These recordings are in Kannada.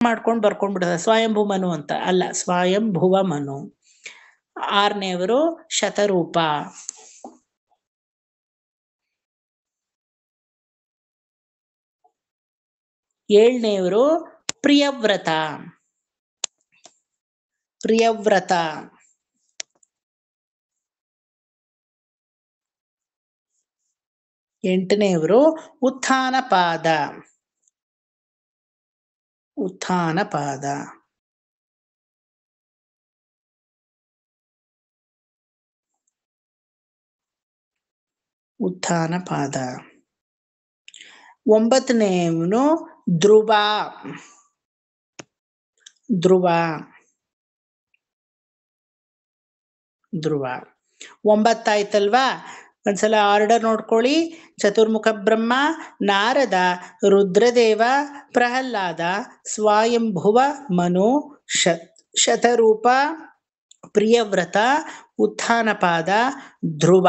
ಮಾಡ್ಕೊಂಡು ಬರ್ಕೊಂಡ್ಬಿಡದ ಸ್ವಯಂಭೂ ಮನು ಅಂತ ಅಲ್ಲ, ಸ್ವಯಂಭುವ ಮನು. 6ನೇವರು ಶತರೂಪ. 7ನೇವರು ಪ್ರಿಯವ್ರತ. 8ನೇವರು ಉತ್ಥಾನಪಾದ. 9ನೇವನು ಧ್ರುವ. 9 ಆಯ್ತಲ್ವಾ? ಒಂದ್ಸಲ ಆರ್ಡರ್ ನೋಡ್ಕೊಳ್ಳಿ. ಚತುರ್ಮುಖ ಬ್ರಹ್ಮ, ನಾರದ, ರುದ್ರದೇವ, ಪ್ರಹ್ಲಾದ, ಸ್ವಯಂಭುವ ಮನು, ಶತರೂಪ, ಪ್ರಿಯವ್ರತ, ಉತ್ಥಾನಪಾದ, ಧ್ರುವ.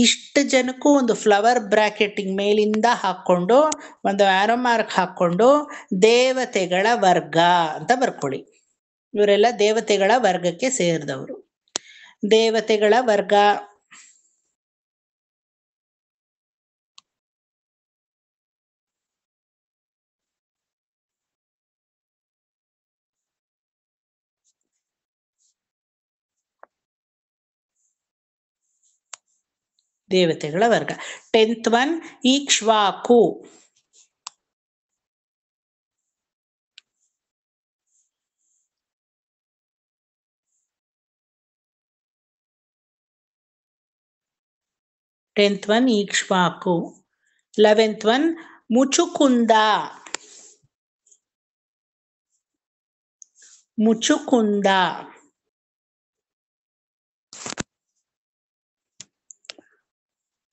ಇಷ್ಟು ಜನಕ್ಕೂ ಒಂದು ಫ್ಲವರ್ ಬ್ರಾಕೆಟಿಂಗ್ ಮೇಲಿಂದ ಹಾಕ್ಕೊಂಡು ಒಂದು ಆರೋ ಮಾರ್ಕ್ ಹಾಕ್ಕೊಂಡು ದೇವತೆಗಳ ವರ್ಗ ಅಂತ ಬರ್ಕೊಳ್ಳಿ. ಇವರೆಲ್ಲ ದೇವತೆಗಳ ವರ್ಗಕ್ಕೆ ಸೇರಿದವರು. ದೇವತೆಗಳ ವರ್ಗ. ದೇವತೆಗಳ ವರ್ಗ. 10th one ಈಕ್ಷ್ವಾಕು. 11th one Muchukunda.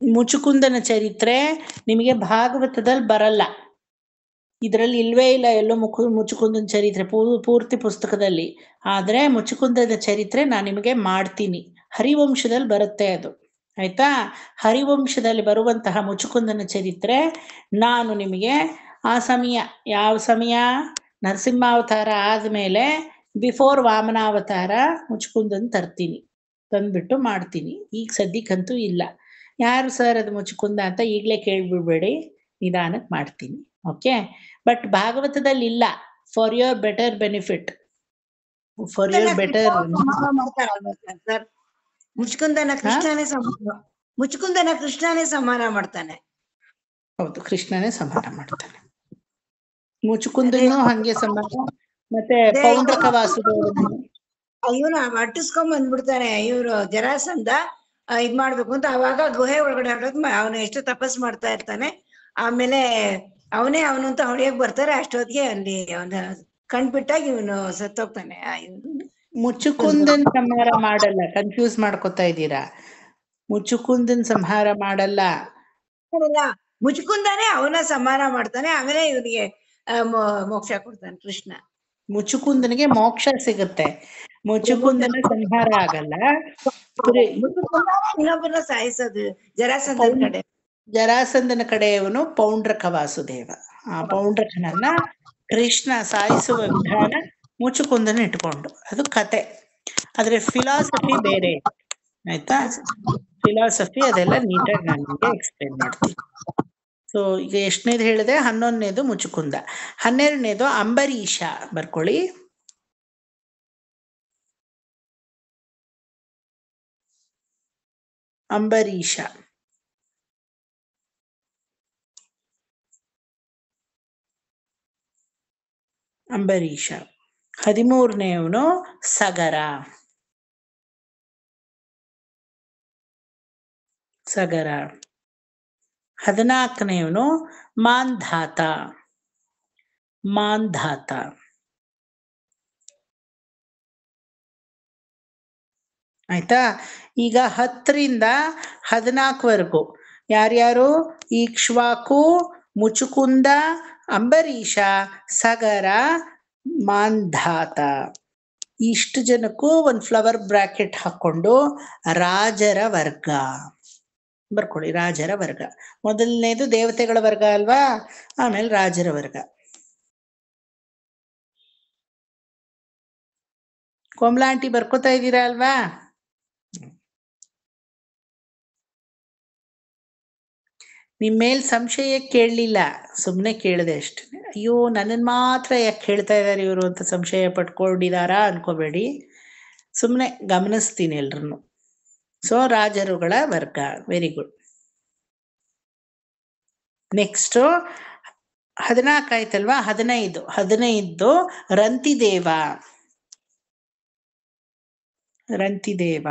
ಮುಚುಕುಂದನ ಚರಿತ್ರೆ ನಿಮಗೆ ಭಾಗವತದಲ್ಲಿ ಬರಲ್ಲ, ಇದರಲ್ಲಿ ಇಲ್ವೇ ಇಲ್ಲ ಎಲ್ಲೋ ಮುಚುಕುಂದನ ಚರಿತ್ರೆ ಪೂರ್ತಿ ಪುಸ್ತಕದಲ್ಲಿ. ಆದರೆ ಮುಚುಕುಂದನ ಚರಿತ್ರೆ ನಾನು ನಿಮಗೆ ಮಾಡ್ತೀನಿ. ಹರಿವಂಶದಲ್ಲಿ ಬರುತ್ತೆ ಅದು, ಆಯ್ತಾ? ಹರಿವಂಶದಲ್ಲಿ ಬರುವಂತಹ ಮುಚುಕುಂದನ ಚರಿತ್ರೆ ನಾನು ನಿಮಗೆ ಆ ಸಮಯ, ಯಾವ ಸಮಯ? ನರಸಿಂಹಾವತಾರ ಆದಮೇಲೆ ಬಿಫೋರ್ ವಾಮನಾವತಾರ ಮುಚುಕುಂದನ್ ತರ್ತೀನಿ, ತಂದ್ಬಿಟ್ಟು ಮಾಡ್ತೀನಿ. ಈಗ ಸದ್ಯಕ್ಕಂತೂ ಇಲ್ಲ. ಯಾರು ಸರ್ ಅದು ಮುಚುಕುಂದ ಅಂತ ಈಗಲೇ ಕೇಳ್ಬಿಡ್ಬೇಡಿ, ನಿಧಾನಕ್ಕೆ ಮಾಡ್ತೀನಿ. ಓಕೆ, ಬಟ್ ಭಾಗವತದಲ್ಲಿ ಇಲ್ಲ. For your better benefit, for your better. ಮುಚುಕುಂದನ ಕೃಷ್ಣನೇ ಸಂಹಾರ ಮಾಡ್ತಾನೆ. ಹೌದು, ಕೃಷ್ಣನೇ ಸಂಹಾರ ಮಾಡ್ತಾನೆ. ಮುಚುಕುಂದನು ಹಂಗೆ ಸಂಹಾರ. ಮತ್ತೆ ಪೌಂಡ್ರಕ ವಾಸುದೇವನ ಇವನು ಅಟ್ಟಿಸ್ಕೊಂಡ್ ಬಂದ್ಬಿಡ್ತಾನೆ. ಇವ್ರು ಜರಾಸಂಧ ಇದ್ ಮಾಡ್ಬೇಕು ಅಂತ. ಅವಾಗ ಗುಹೆ ಒಳಗಡೆ ಅವನು ಎಷ್ಟು ತಪಸ್ ಮಾಡ್ತಾ ಇರ್ತಾನೆ. ಆಮೇಲೆ ಅವನು ಅಂತ ಹೊಡೆಯಕ್ ಬರ್ತಾರೆ. ಅಷ್ಟೊತ್ತಿಗೆ ಅಲ್ಲಿ ಅವನ ಕಣ್ಬಿಟ್ಟಾಗ ಇವನು ಸತ್ತೋಗ್ತಾನೆ. ಮುಚುಕುಂದನ್ ಸಂಹಾರ ಮಾಡಲ್ಲ, ಕನ್ಫ್ಯೂಸ್ ಮಾಡ್ಕೊತಾ ಇದ್ದೀರಾ. ಮುಚುಕುಂದನ್ ಸಂಹಾರ ಮಾಡಲ್ಲ. ಮುಚುಕುಂದನೇ ಅವನ ಸಂಹಾರ ಮಾಡ್ತಾನೆ. ಆಮೇಲೆ ಇವನಿಗೆ ಮೋಕ್ಷ ಕೊಡ್ತಾನೆ ಕೃಷ್ಣ. ಮುಚುಕುಂದನಿಗೆ ಮೋಕ್ಷ ಸಿಗುತ್ತೆ, ಮುಚುಕುಂದನ ಸಂಹಾರ ಆಗಲ್ಲ. ಇನ್ನೊಬ್ಬನ ಸಾಯಿಸೋದು ಜರಾಸಂಧನ ಕಡೆ. ಜರಾಸಂಧನ ಕಡೆಯವನು ಪೌಂಡ್ರಕ ವಾಸುದೇವ. ಆ ಪೌಂಡ್ರಕನನ್ನ ಕೃಷ್ಣ ಸಾಯಿಸುವ ವಿಧಾನ ಮುಚುಕುಂದನ ಇಟ್ಕೊಂಡು, ಅದು ಕತೆ. ಆದ್ರೆ ಫಿಲಾಸಫಿ ಬೇರೆ, ಆಯ್ತಾ? ಫಿಲಾಸಫಿ ಅದೆಲ್ಲ ನೀಟಾಗಿ ನಾನು ನಿಮಗೆ ಎಕ್ಸ್ಪ್ಲೇನ್ ಮಾಡ್ತೀನಿ. ಸೊ ಈಗ ಎಷ್ಟನೇದು ಹೇಳಿದೆ? 11ನೇದು ಮುಚುಕುಂದ. 12ನೇದು ಅಂಬರೀಷ. ಬರ್ಕೊಳ್ಳಿ. ಅಂಬರೀಷ. ಅಂಬರೀಷ. 13ನೇವನು ಸಗರ. 14ನೇವನು ಮಾಂಧಾತ. ಆಯ್ತಾ? ಈಗ 10ರಿಂದ 14ವರೆಗೂ ಯಾರ್ಯಾರು? ಈಕ್ಷ್ವಾಕು, ಮುಚುಕುಂದ, ಅಂಬರೀಷ, ಸಗರ, ಮಾಂಧಾತ. ಇಷ್ಟು ಜನಕ್ಕೂ ಒಂದು ಫ್ಲವರ್ ಬ್ರಾಕೆಟ್ ಹಾಕೊಂಡು ರಾಜರ ವರ್ಗ ಬರ್ಕೊಳ್ಳಿ. ರಾಜರ ವರ್ಗ ಮೊದಲನೇದು ದೇವತೆಗಳ ವರ್ಗ ಅಲ್ವಾ, ಆಮೇಲೆ ರಾಜರ ವರ್ಗ. ಕೋಮಲಾ ಆಂಟಿ ಬರ್ಕೋತಾ ಇದ್ದೀರಾ ಅಲ್ವಾ? ನಿಮ್ಮ ಮೇಲ್ ಸಂಶಯ ಕೇಳಲಿಲ್ಲ, ಸುಮ್ಮನೆ ಕೇಳಿದೆ ಅಷ್ಟೇ. ಅಯ್ಯೋ ನನ್ನನ್ನು ಮಾತ್ರ ಯಾಕೆ ಹೇಳ್ತಾ ಇದ್ದಾರೆ ಇವರು ಅಂತ ಸಂಶಯ ಪಟ್ಕೊಂಡಿದಾರಾ ಅನ್ಕೋಬೇಡಿ, ಸುಮ್ಮನೆ ಗಮನಿಸ್ತೀನಿ ಎಲ್ರನ್ನು. ಸೊ ರಾಜರುಗಳ ವರ್ಗ, ವೆರಿ ಗುಡ್. ನೆಕ್ಸ್ಟ್ 14 ಆಯ್ತಲ್ವಾ? 15 ರಂತಿದೇವ. ರಂತಿದೇವ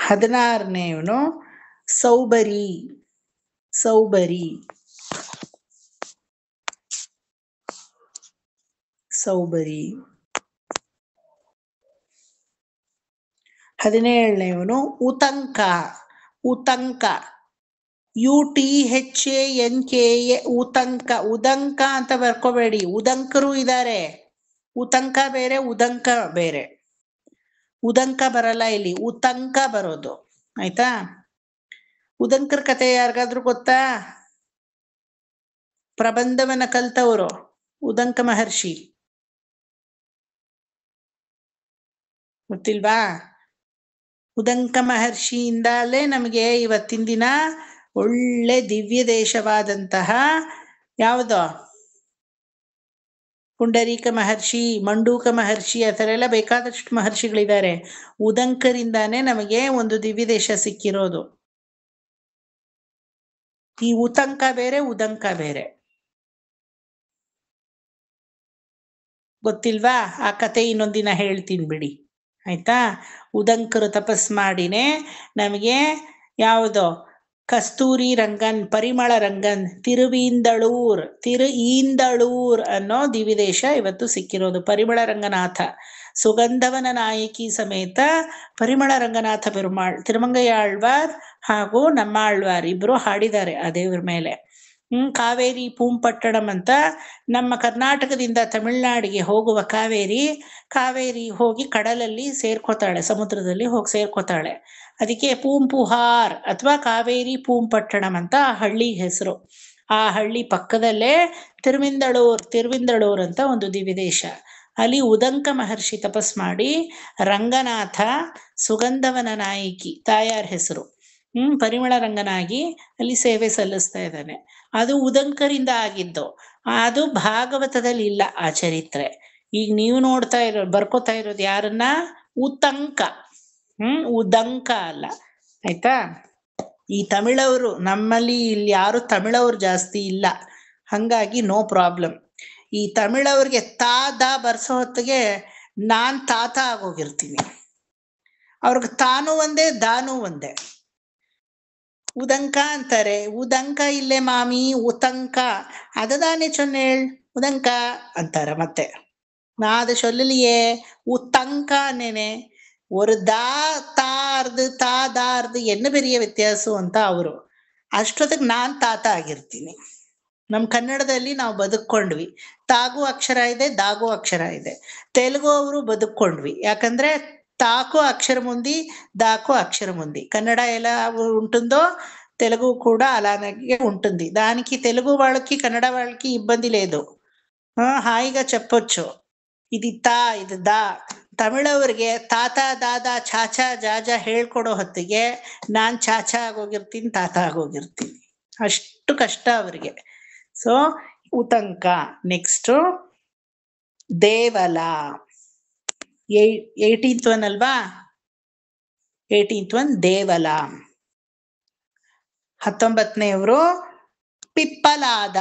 16ನೇವನು ಸೌಬರಿ. ಸೌಬರಿ 17ನೇವನು ಉತಂಕ. ಉತಂಕ UTHANKA ಉತಂಕ. ಉದಂಕ ಅಂತ ಬರ್ಕೋಬೇಡಿ, ಉದಂಕರು ಇದ್ದಾರೆ. ಉತಂಕ ಬೇರೆ, ಉದಂಕ ಬೇರೆ. ಉದಂಕ ಬರಲ್ಲ ಇಲ್ಲಿ, ಉತಂಕ ಬರೋದು. ಆಯ್ತಾ? ಉದಂಕರ ಕತೆ ಯಾರಿಗಾದ್ರೂ ಗೊತ್ತಾ? ಪ್ರಬಂಧವನ್ನ ಕಲ್ತವರು ಉದಂಕ ಮಹರ್ಷಿ, ಗೊತ್ತಿಲ್ವಾ? ಉದಂಕ ಮಹರ್ಷಿಯಿಂದಲೇ ನಮಗೆ ಇವತ್ತಿನ ದಿನ ಒಳ್ಳೆ ದಿವ್ಯ ದೇಶವಾದಂತಹ ಯಾವುದೋ ಪುಂಡರೀಕ ಮಹರ್ಷಿ, ಮಂಡೂಕ ಮಹರ್ಷಿ, ಆ ಥರ ಎಲ್ಲ ಬೇಕಾದಷ್ಟು ಮಹರ್ಷಿಗಳಿದ್ದಾರೆ. ಉದಂಕರಿಂದಾನೇ ನಮಗೆ ಒಂದು ದಿವ್ಯ ದೇಶ ಸಿಕ್ಕಿರೋದು. ಈ ಉತಂಕ ಬೇರೆ, ಉದಂಕ ಬೇರೆ. ಗೊತ್ತಿಲ್ವಾ? ಆ ಕತೆ ಇನ್ನೊಂದಿನ ಹೇಳ್ತೀನಿ ಬಿಡಿ, ಆಯ್ತಾ? ಉದಂಕರು ತಪಸ್ ಮಾಡಿನೇ ನಮಗೆ ಯಾವುದೋ ಕಸ್ತೂರಿ ರಂಗನ್, ಪರಿಮಳ ರಂಗನ್, ತಿರುಈಂದಳೂರ್ ಅನ್ನೋ ದಿವಿದೇಶ ಇವತ್ತು ಸಿಕ್ಕಿರೋದು. ಪರಿಮಳ ರಂಗನಾಥ, ಸುಗಂಧವನ ನಾಯಕಿ ಸಮೇತ ಪರಿಮಳ ರಂಗನಾಥ ಪೆರುಮಾಳ್, ತಿರುಮಂಗಯ್ಯಾಳ್ವಾರ್ ಹಾಗೂ ನಮ್ಮಾಳ್ವಾರ್ ಇಬ್ರು ಹಾಡಿದ್ದಾರೆ ಆ ದೇವ್ರ ಮೇಲೆ. ಕಾವೇರಿ ಪೂಂಪಟ್ಟಣಂ ಅಂತ ನಮ್ಮ ಕರ್ನಾಟಕದಿಂದ ತಮಿಳ್ನಾಡಿಗೆ ಹೋಗುವ ಕಾವೇರಿ ಹೋಗಿ ಕಡಲಲ್ಲಿ ಸೇರ್ಕೋತಾಳೆ, ಸಮುದ್ರದಲ್ಲಿ ಹೋಗಿ ಸೇರ್ಕೋತಾಳೆ. ಅದಕ್ಕೆ ಪೂಂಪುಹಾರ್ ಅಥವಾ ಕಾವೇರಿ ಪೂಂಪಟ್ಟಣಂ ಅಂತ ಆ ಹಳ್ಳಿ ಹೆಸರು. ಆ ಹಳ್ಳಿ ಪಕ್ಕದಲ್ಲೇ ತಿರುವಿಂದಳೂರ್ ಅಂತ ಒಂದು ದಿವಿದೇಶ. ಅಲ್ಲಿ ಉದಂಕ ಮಹರ್ಷಿ ತಪಸ್ ಮಾಡಿ ರಂಗನಾಥ, ಸುಗಂಧವನ ನಾಯಕಿ ತಾಯಾರ್ ಹೆಸರು, ಪರಿಮಳ ರಂಗನಾಗಿ ಅಲ್ಲಿ ಸೇವೆ ಸಲ್ಲಿಸ್ತಾ ಇದ್ದಾನೆ. ಅದು ಉದಂಕರಿಂದ ಆಗಿದ್ದು. ಅದು ಭಾಗವತದಲ್ಲಿ ಇಲ್ಲ ಆ ಚರಿತ್ರೆ. ಈಗ ನೀವು ಬರ್ಕೋತಾ ಇರೋದು ಯಾರನ್ನ? ಉತಂಕ, ಉದಂಕ ಅಲ್ಲ. ಆಯ್ತಾ? ಈ ತಮಿಳವರು, ನಮ್ಮಲ್ಲಿ ಇಲ್ಲಿ ಯಾರು ತಮಿಳವ್ರು ಜಾಸ್ತಿ ಇಲ್ಲ, ಹಂಗಾಗಿ ನೋ ಪ್ರಾಬ್ಲಮ್. ಈ ತಮಿಳವ್ರಿಗೆ ದ ಬರ್ಸೋ ಹೊತ್ತಿಗೆ ನಾನ್ ತಾತ ಆಗೋಗಿರ್ತೀನಿ. ಅವ್ರಿಗೆ ತಾನು ಒಂದೇ, ದಾನು ಒಂದೇ. ಉದಂಕ ಅಂತಾರೆ, ಉದಂಕ ಇಲ್ಲೇ ಮಾಮಿ, ಉತಂಕ ಅದದಾನೆ ಚೊನ್ನೇಳ್, ಉದಂಕ ಅಂತಾರ. ಮತ್ತೆ ನಾದ ಚೊಲ್ಲಲಿಯೇ ಉತಂಕ ನೇನೆ, ஒரு ತಾದಾರ್ದು என்ன பெரிய ವ್ಯತ್ಯಾಸ ಅಂತ ಅವರು. ಅಷ್ಟೊತ್ತಿಗೆ ನಾನ್ ತಾತ ಆಗಿರ್ತೀನಿ. ನಮ್ಮ ಕನ್ನಡದಲ್ಲಿ ನಾವು ಬದುಕೊಂಡ್ವಿ, ತಾಗೂ ಅಕ್ಷರ ಇದೆ, ದಾಗೂ ಅಕ್ಷರ ಇದೆ. ತೆಲುಗು ಅವರು ಬದುಕೊಂಡ್ವಿ, ಯಾಕಂದ್ರೆ తాకు అక్షరం ఉంది, దాకు అక్షరం ఉంది. కన్నడ ఎలా ఉంటుందో తెలుగు కూడా అలానే ఉంటుంది. దానికి తెలుగు వాళ్ళకి కన్నడ వాళ్ళకి ఇబ్బంది లేదు, హాయిగా చెప్పొచ్చు. ఇది తా, ಇದು ದಾ. ತಮಿಳವ್ರಿಗೆ ತಾತ, ದಾದ, ಚಾಚಾ, ಜಾಜಾ ಹೇಳ್ಕೊಡೋ ಹೊತ್ತಿಗೆ ನಾನ್ ಚಾಚಾ ಆಗೋಗಿರ್ತೀನಿ, ತಾತ ಆಗೋಗಿರ್ತೀನಿ. ಅಷ್ಟು ಕಷ್ಟ ಅವ್ರಿಗೆ. So ಉತಂಕ. Next Devala, 18th one ಅಲ್ವಾ? 18th one Devala. 19ನೇವರು ಪಿಪ್ಪಲಾದ.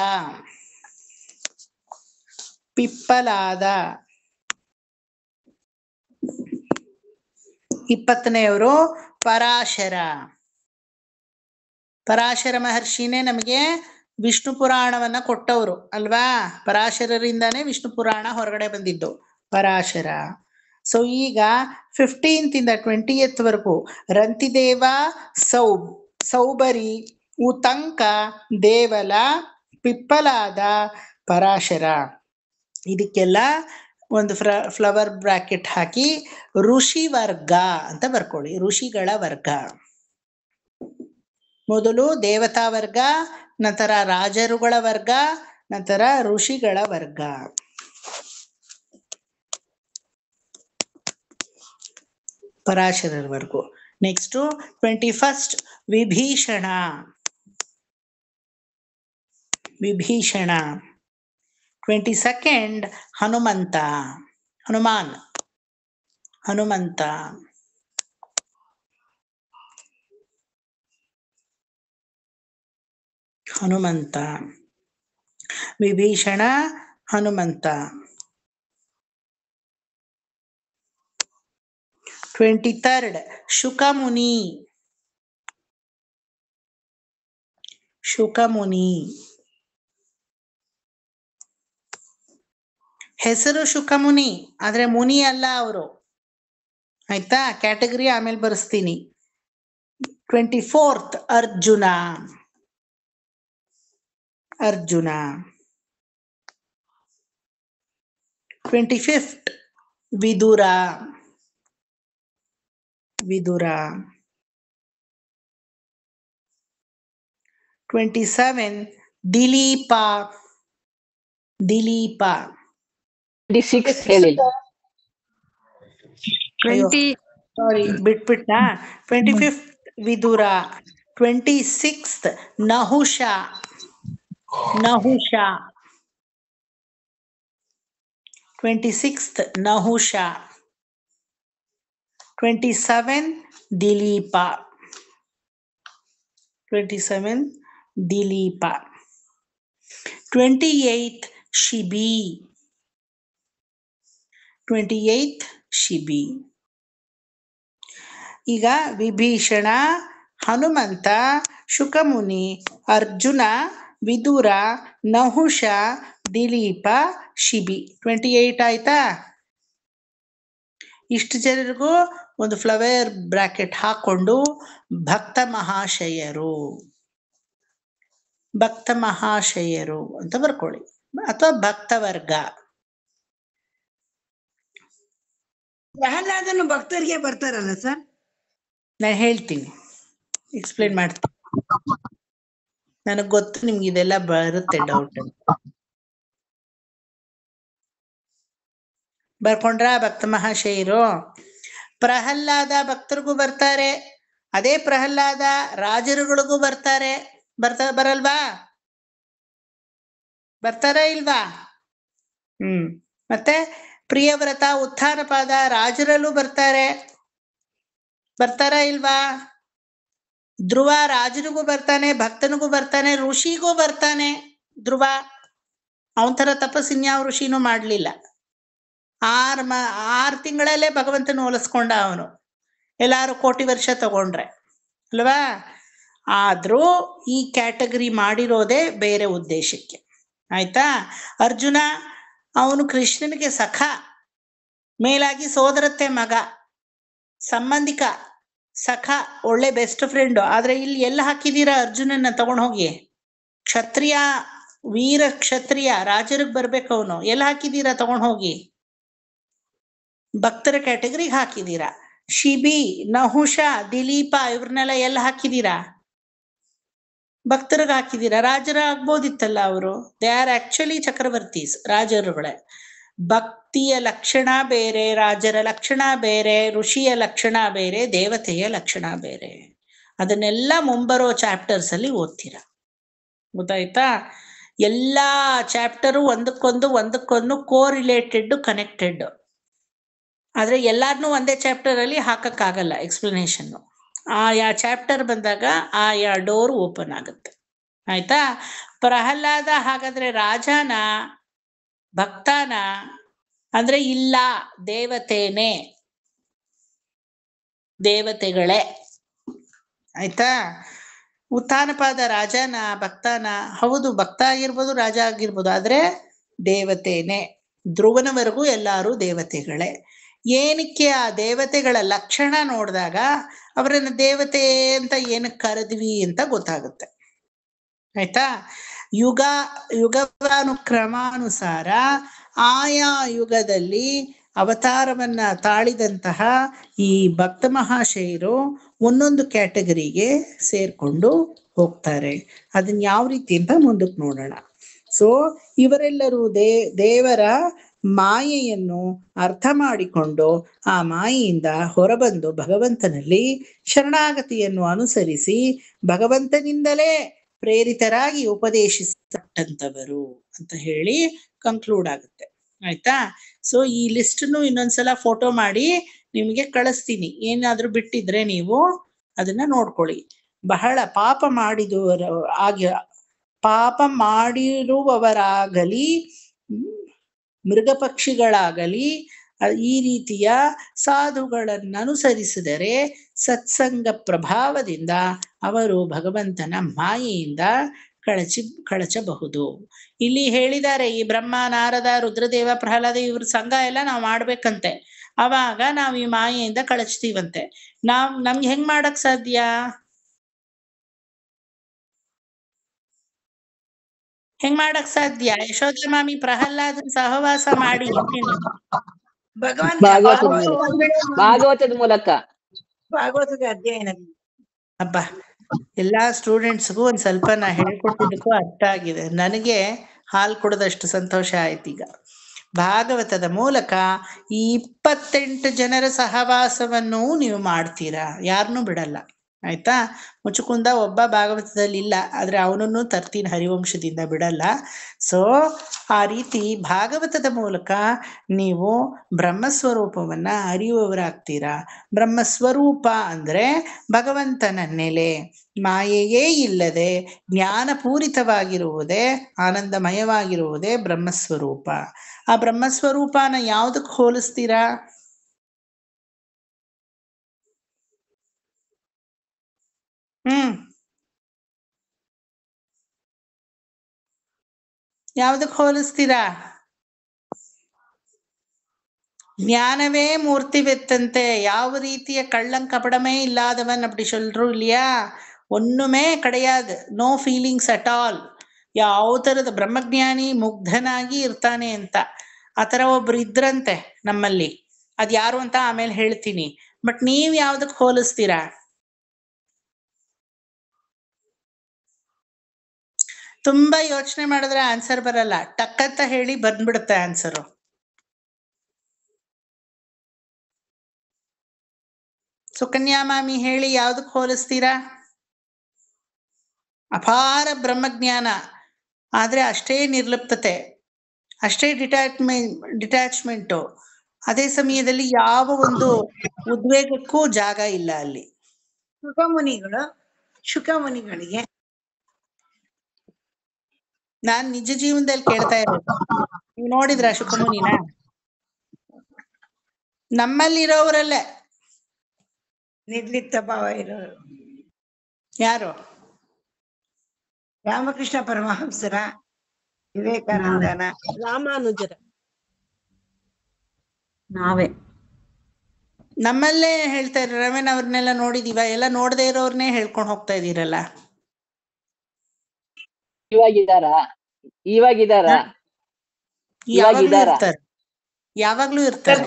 20ನೇವರು ಪರಾಶರ. ಪರಾಶರ ಮಹರ್ಷಿನೇ ನಮಗೆ ವಿಷ್ಣು ಪುರಾಣವನ್ನ ಕೊಟ್ಟವರು ಅಲ್ವಾ? ಪರಾಶರರಿಂದಾನೇ ವಿಷ್ಣು ಪುರಾಣ ಹೊರಗಡೆ ಬಂದಿದ್ದು, ಪರಾಶರ. ಸೊ ಈಗ 15th ಇಂದ 20th ವರೆಗೂ ರಂತಿದೇವ, ಸೌಬರಿ, ಉತಂಕ, ದೇವಲ, ಪಿಪ್ಪಲಾದ, ಪರಾಶರ. ಇದಕ್ಕೆಲ್ಲ ಒಂದು ಫ್ಲವರ್ ಬ್ರಾಕೆಟ್ ಹಾಕಿ ಋಷಿ ವರ್ಗ ಅಂತ ಬರ್ಕೊಳ್ಳಿ. ಋಷಿಗಳ ವರ್ಗ. ಮೊದಲು ದೇವತಾ ವರ್ಗ, ನಂತರ ರಾಜರುಗಳ ವರ್ಗ, ನಂತರ ಋಷಿಗಳ ವರ್ಗ. ಪರಾಶರರ್ವರೆಗೂ. Next 21st Vibhishana. 22nd Hanumantha. Hanuman. 23rd Shukamuni. ಹೆಸರು ಶುಕಮುನಿ, ಆದ್ರೆ ಮುನಿ ಅಲ್ಲ ಅವರು. ಆಯ್ತಾ? ಕ್ಯಾಟಗರಿ ಆಮೇಲೆ ಬರೆಸ್ತೀನಿ. 24th ಅರ್ಜುನ. 25th ವಿದುರ. 27 ದಿಲೀಪ. 26 ಹೇಳಿಲ್ಲ. ಸಾರಿ, ಬಿಟ್ಬಿಟ್ಟ. 25th Vidura. 26th Nahusha. 26th Nahusha. 27 Dilip. 28th ಶಿಬಿ. ಈಗ ವಿಭೀಷಣ, ಹನುಮಂತ, ಶುಕಮುನಿ, ಅರ್ಜುನ, ವಿದುರ, ನಹುಷ, ದಿಲೀಪ, ಶಿಬಿ. 28 ಆಯ್ತಾ? ಇಷ್ಟು ಜನರಿಗೂ ಒಂದು ಫ್ಲವರ್ ಬ್ರಾಕೆಟ್ ಹಾಕೊಂಡು ಭಕ್ತ ಮಹಾಶಯರು ಅಂತ ಬರ್ಕೊಳ್ಳಿ, ಅಥವಾ ಭಕ್ತವರ್ಗ. ಪ್ರಹ್ಲಾದನು ಭಕ್ತರಿಗೆ ಬರ್ತಾರಲ್ಲ ಸರ್? ನಾನು ಹೇಳ್ತೀನಿ, ಎಕ್ಸ್ಪ್ಲೇನ್ ಮಾಡ್ತೀನಿ. ನನಗ್ ಗೊತ್ತು ನಿಮ್ಗೆ ಇದೆಲ್ಲ ಬರುತ್ತೆ ಡೌಟ್. ಬರ್ಕೊಂಡ್ರ ಭಕ್ತ ಮಹಾಶಯರು? ಪ್ರಹ್ಲಾದ ಭಕ್ತರಿಗೂ ಬರ್ತಾರೆ, ಅದೇ ಪ್ರಹ್ಲಾದ ರಾಜರುಗಳಿಗೂ ಬರ್ತಾರೆ. ಬರಲ್ವಾ? ಬರ್ತಾರ ಇಲ್ವಾ? ಮತ್ತೆ ಪ್ರಿಯವ್ರತ, ಉತ್ಥಾನಪಾದ ರಾಜರಲ್ಲೂ ಬರ್ತಾರ ಇಲ್ವಾ? ಧ್ರುವ ರಾಜನಿಗೂ ಬರ್ತಾನೆ, ಭಕ್ತನಿಗೂ ಬರ್ತಾನೆ, ಋಷಿಗೂ ಬರ್ತಾನೆ. ಧ್ರುವ ಅವನ ಥರ ತಪಸ್ಸು ಇನ್ಯಾವ ಋಷಿನೂ ಮಾಡ್ಲಿಲ್ಲ. 6 ತಿಂಗಳಲ್ಲೇ ಭಗವಂತನ ಹೋಲಿಸ್ಕೊಂಡ ಅವನು, ಎಲ್ಲಾರು ಕೋಟಿ ವರ್ಷ ತಗೊಂಡ್ರೆ ಅಲ್ವಾ? ಆದ್ರೂ ಈ ಕ್ಯಾಟಗರಿ ಮಾಡಿರೋದೇ ಬೇರೆ ಉದ್ದೇಶಕ್ಕೆ. ಆಯ್ತಾ? ಅರ್ಜುನ ಅವನು ಕೃಷ್ಣನಿಗೆ ಸಖ, ಮೇಲಾಗಿ ಸೋದರತ್ತೆ ಮಗ, ಸಂಬಂಧಿಕ, ಸಖ, ಒಳ್ಳೆ ಬೆಸ್ಟ್ ಫ್ರೆಂಡು. ಆದ್ರೆ ಇಲ್ಲಿ ಎಲ್ಲ ಹಾಕಿದೀರಾ ಅರ್ಜುನನ್ನ ತಗೊಂಡು ಹೋಗಿ? ಕ್ಷತ್ರಿಯ, ವೀರ ಕ್ಷತ್ರಿಯ, ರಾಜರಿಗೆ ಬರ್ಬೇಕು ಅವನು. ಎಲ್ಲ ಹಾಕಿದೀರಾ ತಗೊಂಡು ಹೋಗಿ? ಭಕ್ತರ ಕ್ಯಾಟಗರಿಗೆ ಹಾಕಿದೀರಾ. ಶಿಬಿ, ನಹುಷ, ದಿಲೀಪ ಇವ್ರನ್ನೆಲ್ಲ ಎಲ್ಲ ಹಾಕಿದೀರಾ? ಭಕ್ತರಿಗೆ ಹಾಕಿದೀರಾ. ರಾಜರ ಆಗ್ಬೋದಿತ್ತಲ್ಲ ಅವರು. ದೇ ಆರ್ ಆಕ್ಚುಲಿ ಚಕ್ರವರ್ತೀಸ್, ರಾಜರುಗಳೇ. ಭಕ್ತಿಯ ಲಕ್ಷಣ ಬೇರೆ, ರಾಜರ ಲಕ್ಷಣ ಬೇರೆ, ಋಷಿಯ ಲಕ್ಷಣ ಬೇರೆ, ದೇವತೆಯ ಲಕ್ಷಣ ಬೇರೆ. ಅದನ್ನೆಲ್ಲ ಮುಂಬರೋ ಚಾಪ್ಟರ್ಸ್ ಅಲ್ಲಿ ಓದ್ತೀರಾ. ಗೊತ್ತಾಯ್ತಾ? ಎಲ್ಲಾ ಚಾಪ್ಟರು ಒಂದಕ್ಕೊಂದು ಕೋರಿಲೇಟೆಡ್, ಕನೆಕ್ಟೆಡ್. ಆದ್ರೆ ಎಲ್ಲಾರನ್ನೂ ಒಂದೇ ಚಾಪ್ಟರ್ ಅಲ್ಲಿ ಹಾಕಕ್ಕಾಗಲ್ಲ ಎಕ್ಸ್ಪ್ಲನೇಷನ್. ಆಯಾ ಚಾಪ್ಟರ್ ಬಂದಾಗ ಆಯಾ ಡೋರ್ ಓಪನ್ ಆಗುತ್ತೆ. ಆಯ್ತಾ? ಪ್ರಹ್ಲಾದ ಹಾಗಾದ್ರೆ ರಾಜನ, ಭಕ್ತನ ಅಂದ್ರೆ ಇಲ್ಲ, ದೇವತೆಗಳೇ. ಆಯ್ತಾ? ಉತ್ಥಾನಪಾದ ರಾಜನ, ಭಕ್ತನ, ಹೌದು ಭಕ್ತ ಆಗಿರ್ಬೋದು, ರಾಜ ಆಗಿರ್ಬೋದು, ಆದ್ರೆ ದೇವತೆನೇ. ಧ್ರುವನವರೆಗೂ ಎಲ್ಲಾರು ದೇವತೆಗಳೇ. ಏನಕ್ಕೆ ಆ ದೇವತೆಗಳ ಲಕ್ಷಣ ನೋಡಿದಾಗ ಅವರನ್ನ ದೇವತೆ ಅಂತ ಏನಕ್ಕೆ ಕರೆದ್ವಿ ಅಂತ ಗೊತ್ತಾಗುತ್ತೆ. ಆಯ್ತಾ? ಯುಗಾನುಕ್ರಮಾನುಸಾರ ಆಯಾ ಯುಗದಲ್ಲಿ ಅವತಾರವನ್ನ ತಾಳಿದಂತಹ ಈ ಭಕ್ತ ಮಹಾಶಯರು ಒಂದೊಂದು ಕ್ಯಾಟಗರಿಗೆ ಸೇರ್ಕೊಂಡು ಹೋಗ್ತಾರೆ. ಅದನ್ನ ಯಾವ ರೀತಿ ಅಂತ ಮುಂದಕ್ಕೆ ನೋಡೋಣ. ಸೊ ಇವರೆಲ್ಲರೂ ದೇವರ ಮಾಯೆಯನ್ನು ಅರ್ಥ ಮಾಡಿಕೊಂಡು ಆ ಮಾಯೆಯಿಂದ ಹೊರಬಂದು ಭಗವಂತನಲ್ಲಿ ಶರಣಾಗತಿಯನ್ನು ಅನುಸರಿಸಿ ಭಗವಂತನಿಂದಲೇ ಪ್ರೇರಿತರಾಗಿ ಉಪದೇಶಿಸಲ್ಪಟ್ಟಂತವರು ಅಂತ ಹೇಳಿ ಕನ್ಕ್ಲೂಡ್ ಆಗುತ್ತೆ. ಆಯ್ತಾ? ಸೊ ಈ ಲಿಸ್ಟ್ನು ಇನ್ನೊಂದ್ಸಲ ಫೋಟೋ ಮಾಡಿ ನಿಮಗೆ ಕಳಿಸ್ತೀನಿ. ಏನಾದ್ರೂ ಬಿಟ್ಟಿದ್ರೆ ನೀವು ಅದನ್ನ ನೋಡ್ಕೊಳ್ಳಿ. ಬಹಳ ಪಾಪ ಮಾಡಿರುವವರಾಗಲಿ ಮೃಗ ಪಕ್ಷಿಗಳಾಗಲಿ ಈ ರೀತಿಯ ಸಾಧುಗಳನ್ನು ಅನುಸರಿಸಿದರೆ ಸತ್ಸಂಗ ಪ್ರಭಾವದಿಂದ ಅವರು ಭಗವಂತನ ಮಾಯೆಯಿಂದ ಕಳಚಬಹುದು. ಇಲ್ಲಿ ಹೇಳಿದ್ದಾರೆ, ಈ ಬ್ರಹ್ಮ, ನಾರದ, ರುದ್ರದೇವ, ಪ್ರಹ್ಲಾದ ಇವ್ರ ಸಂಘ ಎಲ್ಲ ನಾವು ಮಾಡ್ಬೇಕಂತೆ. ಅವಾಗ ನಾವ್ ಈ ಮಾಯೆಯಿಂದ ಕಳಚ್ತೀವಂತೆ. ನಮ್ಗೆ ಹೆಂಗ್ ಮಾಡಕ್ ಸಾಧ್ಯ? ಹೆಂಗ್ ಮಾಡಕ್ ಸಾಧ್ಯ? ಯಶೋಧ ಮಾಮಿ ಪ್ರಹ್ಲಾದನ್ ಸಹವಾಸ ಮಾಡಿ ಭಾಗವತದ ಮೂಲಕ, ಭಾಗವತದ ಅಧ್ಯಯನದಿಂದ. ಹಬ್ಬ ಎಲ್ಲಾ ಸ್ಟೂಡೆಂಟ್ಸ್ಗೂ ಒಂದ್ ಸ್ವಲ್ಪ ನಾ ಹೇಳ್ಕೊಟ್ಟಿದ್ದಕ್ಕೂ ಅರ್ಥ ಆಗಿದೆ. ನನಗೆ ಹಾಲು ಕೊಡದಷ್ಟು ಸಂತೋಷ ಆಯ್ತು. ಈಗ ಭಾಗವತದ ಮೂಲಕ ಈ 28 ಜನರ ಸಹವಾಸವನ್ನು ನೀವು ಮಾಡ್ತೀರಾ, ಯಾರನ್ನೂ ಬಿಡಲ್ಲ. ಆಯ್ತಾ? ಮುಚುಕುಂದ ಒಬ್ಬ ಭಾಗವತದಲ್ಲಿ ಇಲ್ಲ, ಆದ್ರೆ ಅವನನ್ನು ತರ್ತೀನಿ, ಹರಿವಂಶದಿಂದ ಬಿಡಲ್ಲ. ಸೊ ಆ ರೀತಿ ಭಾಗವತದ ಮೂಲಕ ನೀವು ಬ್ರಹ್ಮಸ್ವರೂಪವನ್ನ ಅರಿಯುವವರಾಗ್ತೀರಾ. ಬ್ರಹ್ಮಸ್ವರೂಪ ಅಂದ್ರೆ ಭಗವಂತನ ನೆಲೆ, ಮಾಯೆಯೇ ಇಲ್ಲದೆ ಜ್ಞಾನಪೂರಿತವಾಗಿರುವುದೇ, ಆನಂದಮಯವಾಗಿರುವುದೇ ಬ್ರಹ್ಮಸ್ವರೂಪ. ಆ ಬ್ರಹ್ಮಸ್ವರೂಪನ ಯಾವ್ದಕ್ ಹೋಲಿಸ್ತೀರಾ? ಯಾವ್ದಕ್ ಹೋಲಿಸ್ತೀರಾ? ಜ್ಞಾನವೇ ಮೂರ್ತಿವೆತ್ತಂತೆ. ಯಾವ ರೀತಿಯ ಕಳ್ಳಂ ಕಪಡಮೇ ಇல்லாதவன் அப்படி சொல்றோம் இல்லையா? ஒண்ணுமே கிடையாது, ನೋ ಫೀಲಿಂಗ್ಸ್ ಅಟ್ ಆಲ್. ಯಾವ ತರದ ಬ್ರಹ್ಮಜ್ಞಾನಿ ಮುಗ್ಧನಾಗಿ ಇರ್ತಾನೆ ಅಂತ ಆ ತರ ಒಬ್ರು ಇದ್ರಂತೆ ನಮ್ಮಲ್ಲಿ. ಅದ್ ಯಾರು ಅಂತ ಆಮೇಲೆ ಹೇಳ್ತೀನಿ. ಬಟ್ ನೀವ್ ಯಾವ್ದಕ್ ಹೋಲಿಸ್ತೀರಾ? ತುಂಬಾ ಯೋಚನೆ ಮಾಡಿದ್ರೆ ಆನ್ಸರ್ ಬರಲ್ಲ, ಟಕ್ಕಂತ ಹೇಳಿ ಬಂದ್ಬಿಡುತ್ತೆ ಆನ್ಸರು. ಸುಕನ್ಯಾ ಮಾಮಿ ಹೇಳಿ, ಯಾವ್ದಕ್ ಹೋಲಿಸ್ತೀರಾ? ಅಪಾರ ಬ್ರಹ್ಮಜ್ಞಾನ, ಆದ್ರೆ ಅಷ್ಟೇ ನಿರ್ಲಿಪ್ತತೆ, ಅಷ್ಟೇ ಡಿಟ್ಯಾಚ್ಮೆಂಟು. ಅದೇ ಸಮಯದಲ್ಲಿ ಯಾವ ಒಂದು ಉದ್ವೇಗಕ್ಕೂ ಜಾಗ ಇಲ್ಲ ಅಲ್ಲಿ. ಶುಕಮುನಿಗಳಿಗೆ ನಾನ್ ನಿಜ ಜೀವನದಲ್ಲಿ ಕೇಳ್ತಾ ಇರೋದು. ನೀವು ನೋಡಿದ್ರ ಶುಕಮುನಿನ? ನಮ್ಮಲ್ಲಿರೋರಲ್ಲೇ ನಿರ್ಲಿಪ್ತ ಭಾವ ಇರೋರು ಯಾರು? ರಾಮಕೃಷ್ಣ ಪರಮಹಂಸರ, ವಿವೇಕಾನಂದನ, ರಾಮಾನುಜರ. ನಾವೇ ನಮ್ಮಲ್ಲೇ ಹೇಳ್ತಾ ಇರ. ರಮೇನ್ ಅವ್ರನ್ನೆಲ್ಲ ನೋಡಿದೀವ? ಎಲ್ಲ ನೋಡದೆ ಇರೋರ್ನೇ ಹೇಳ್ಕೊಂಡು ಹೋಗ್ತಾ ಇದೀರಲ್ಲ. ಇವಾಗಿದ್ದಾರಾ? ಯಾವಾಗ್ಲೂ ಇರ್ತಾರೆ.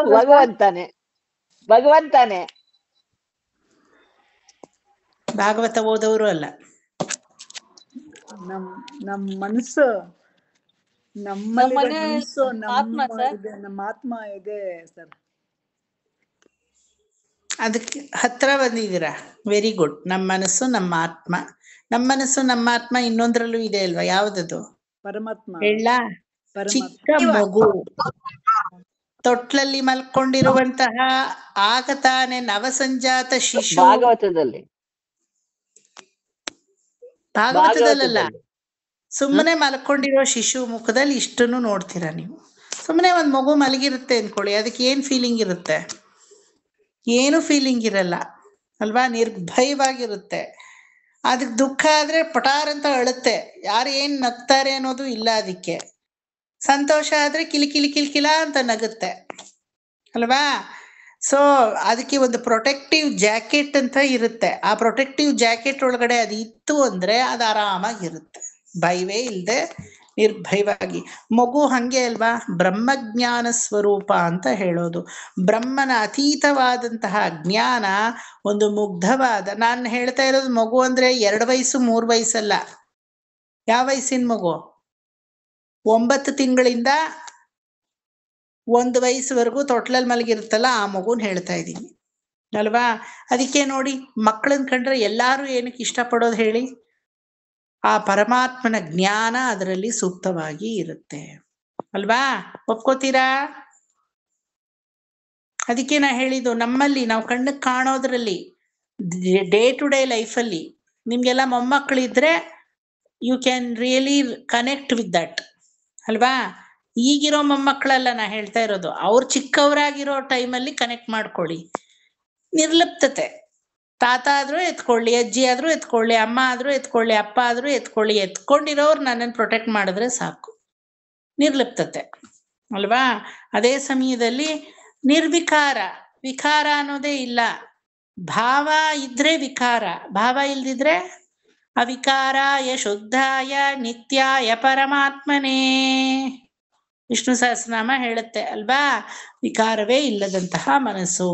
ಭಗವಂತಾನೆ ಭಾಗವತ ಓದವರು ಅಲ್ಲ. ನಮ್ ಮನಸ್ಸು, ನಮ್ಮ ಆತ್ಮ ಇದೆ ಸರ್. ಅದಕ್ಕೆ ಹತ್ರ ಬಂದಿದ್ದೀರಾ, ವೆರಿ ಗುಡ್. ನಮ್ಮ ಮನಸ್ಸು ನಮ್ಮ ಆತ್ಮ. ನಮ್ಮ ಮನಸ್ಸು ನಮ್ಮ ಆತ್ಮ ಇನ್ನೊಂದ್ರಲ್ಲೂ ಇದೆ ಅಲ್ವಾ? ಯಾವ್ದದು? ಪರಮಾತ್ಮ. ಹೇಳ, ಚಿಕ್ಕ ಮಗು ತೊಟ್ಲಲ್ಲಿ ಮಲ್ಕೊಂಡಿರುವಂತಹ ಆಗ ತಾನೆ ನವಸಂಜಾತ ಶಿಶು. ಭಾಗವತದಲ್ಲ, ಸುಮ್ಮನೆ ಮಲ್ಕೊಂಡಿರೋ ಶಿಶು ಮುಖದಲ್ಲಿ ಇಷ್ಟನ್ನು ನೋಡ್ತೀರಾ ನೀವು. ಸುಮ್ಮನೆ ಒಂದ್ ಮಗು ಮಲಗಿರುತ್ತೆ ಅನ್ಕೊಳ್ಳಿ, ಅದಕ್ಕೆ ಏನ್ ಫೀಲಿಂಗ್ ಇರುತ್ತೆ? ಏನು ಫೀಲಿಂಗ್ ಇರಲ್ಲ ಅಲ್ವಾ? ನಿರ್ಭಯವಾಗಿರುತ್ತೆ. ಅದಕ್ಕೆ ದುಃಖ ಆದ್ರೆ ಪಟಾರ್ ಅಂತ ಅಳುತ್ತೆ, ಯಾರು ಏನ್ ನಗ್ತಾರೆ ಅನ್ನೋದು ಇಲ್ಲ ಅದಕ್ಕೆ. ಸಂತೋಷ ಆದ್ರೆ ಕಿಲಿಕಿಲ ಅಂತ ನಗುತ್ತೆ ಅಲ್ವಾ? ಸೊ ಅದಕ್ಕೆ ಒಂದು ಪ್ರೊಟೆಕ್ಟಿವ್ ಜಾಕೆಟ್ ಅಂತ ಇರುತ್ತೆ. ಆ ಪ್ರೊಟೆಕ್ಟಿವ್ ಜಾಕೆಟ್ ಒಳಗಡೆ ಅದು ಇತ್ತು ಅಂದ್ರೆ ಅದು ಆರಾಮಾಗಿರುತ್ತೆ, ಭಯವೇ ಇಲ್ಲದೆ ನಿರ್ಭಯವಾಗಿ. ಮಗು ಹಂಗೆ ಅಲ್ವಾ? ಬ್ರಹ್ಮಜ್ಞಾನ ಸ್ವರೂಪ ಅಂತ ಹೇಳೋದು. ಬ್ರಹ್ಮನ ಅತೀತವಾದಂತಹ ಜ್ಞಾನ, ಒಂದು ಮುಗ್ಧವಾದ. ನಾನು ಹೇಳ್ತಾ ಇರೋದು ಮಗು ಅಂದ್ರೆ 2 ವಯಸ್ಸು 3 ವಯಸ್ಸಲ್ಲ, ಯಾವ ವಯಸ್ಸಿನ ಮಗು? 9 ತಿಂಗಳಿಂದ 1 ವಯಸ್ಸುವರೆಗೂ ತೊಟ್ಲಲ್ಲಿ ಮಲಗಿರುತ್ತಲ್ಲ, ಆ ಮಗುನ್ ಹೇಳ್ತಾ ಇದ್ದೀನಿ ಅಲ್ವಾ? ಅದಕ್ಕೆ ನೋಡಿ, ಮಕ್ಕಳನ್ನ ಕಂಡ್ರೆ ಎಲ್ಲಾರು ಏನಕ್ಕೆ ಇಷ್ಟಪಡೋದು ಹೇಳಿ? ಆ ಪರಮಾತ್ಮನ ಜ್ಞಾನ ಅದರಲ್ಲಿ ಸೂಕ್ತವಾಗಿ ಇರುತ್ತೆ ಅಲ್ವಾ? ಒಪ್ಕೋತೀರಾ? ಅದಕ್ಕೆ ನಾ ಹೇಳಿದ್ದು, ನಮ್ಮಲ್ಲಿ ನಾವು ಕಣ್ಣಿಗೆ ಕಾಣೋದ್ರಲ್ಲಿ ಡೇ ಟು ಡೇ ಲೈಫಲ್ಲಿ ನಿಮ್ಗೆಲ್ಲ ಮೊಮ್ಮಕ್ಕಳಿದ್ರೆ you can really connect with that ಅಲ್ವಾ? ಈಗಿರೋ ಮೊಮ್ಮಕ್ಕಳೆಲ್ಲ ನಾ ಹೇಳ್ತಾ ಇರೋದು, ಅವ್ರು ಚಿಕ್ಕವರಾಗಿರೋ ಟೈಮಲ್ಲಿ ಕನೆಕ್ಟ್ ಮಾಡ್ಕೊಳ್ಳಿ. ನಿರ್ಲಿಪ್ತತೆ, ತಾತ ಆದ್ರೂ ಎತ್ಕೊಳ್ಳಿ, ಅಜ್ಜಿ ಆದ್ರೂ ಎತ್ಕೊಳ್ಳಿ, ಅಮ್ಮ ಆದ್ರೂ ಎತ್ಕೊಳ್ಳಿ, ಅಪ್ಪ ಆದ್ರೂ ಎತ್ಕೊಳ್ಳಿ, ಎತ್ಕೊಂಡಿರೋರು ನನ್ನನ್ನು ಪ್ರೊಟೆಕ್ಟ್ ಮಾಡಿದ್ರೆ ಸಾಕು. ನಿರ್ಲಿಪ್ತತೆ ಅಲ್ವಾ? ಅದೇ ಸಮಯದಲ್ಲಿ ನಿರ್ವಿಕಾರ, ವಿಕಾರ ಅನ್ನೋದೇ ಇಲ್ಲ. ಭಾವ ಇದ್ರೆ ವಿಕಾರ, ಭಾವ ಇಲ್ದಿದ್ರೆ ಅವಿಕಾರಾಯ ಶುದ್ಧಾಯ ನಿತ್ಯಾಯ ಪರಮಾತ್ಮನೇ. ವಿಷ್ಣು ಸಹಸ್ರನಾಮ ಹೇಳುತ್ತೆ ಅಲ್ವಾ? ವಿಕಾರವೇ ಇಲ್ಲದಂತಹ ಮನಸ್ಸು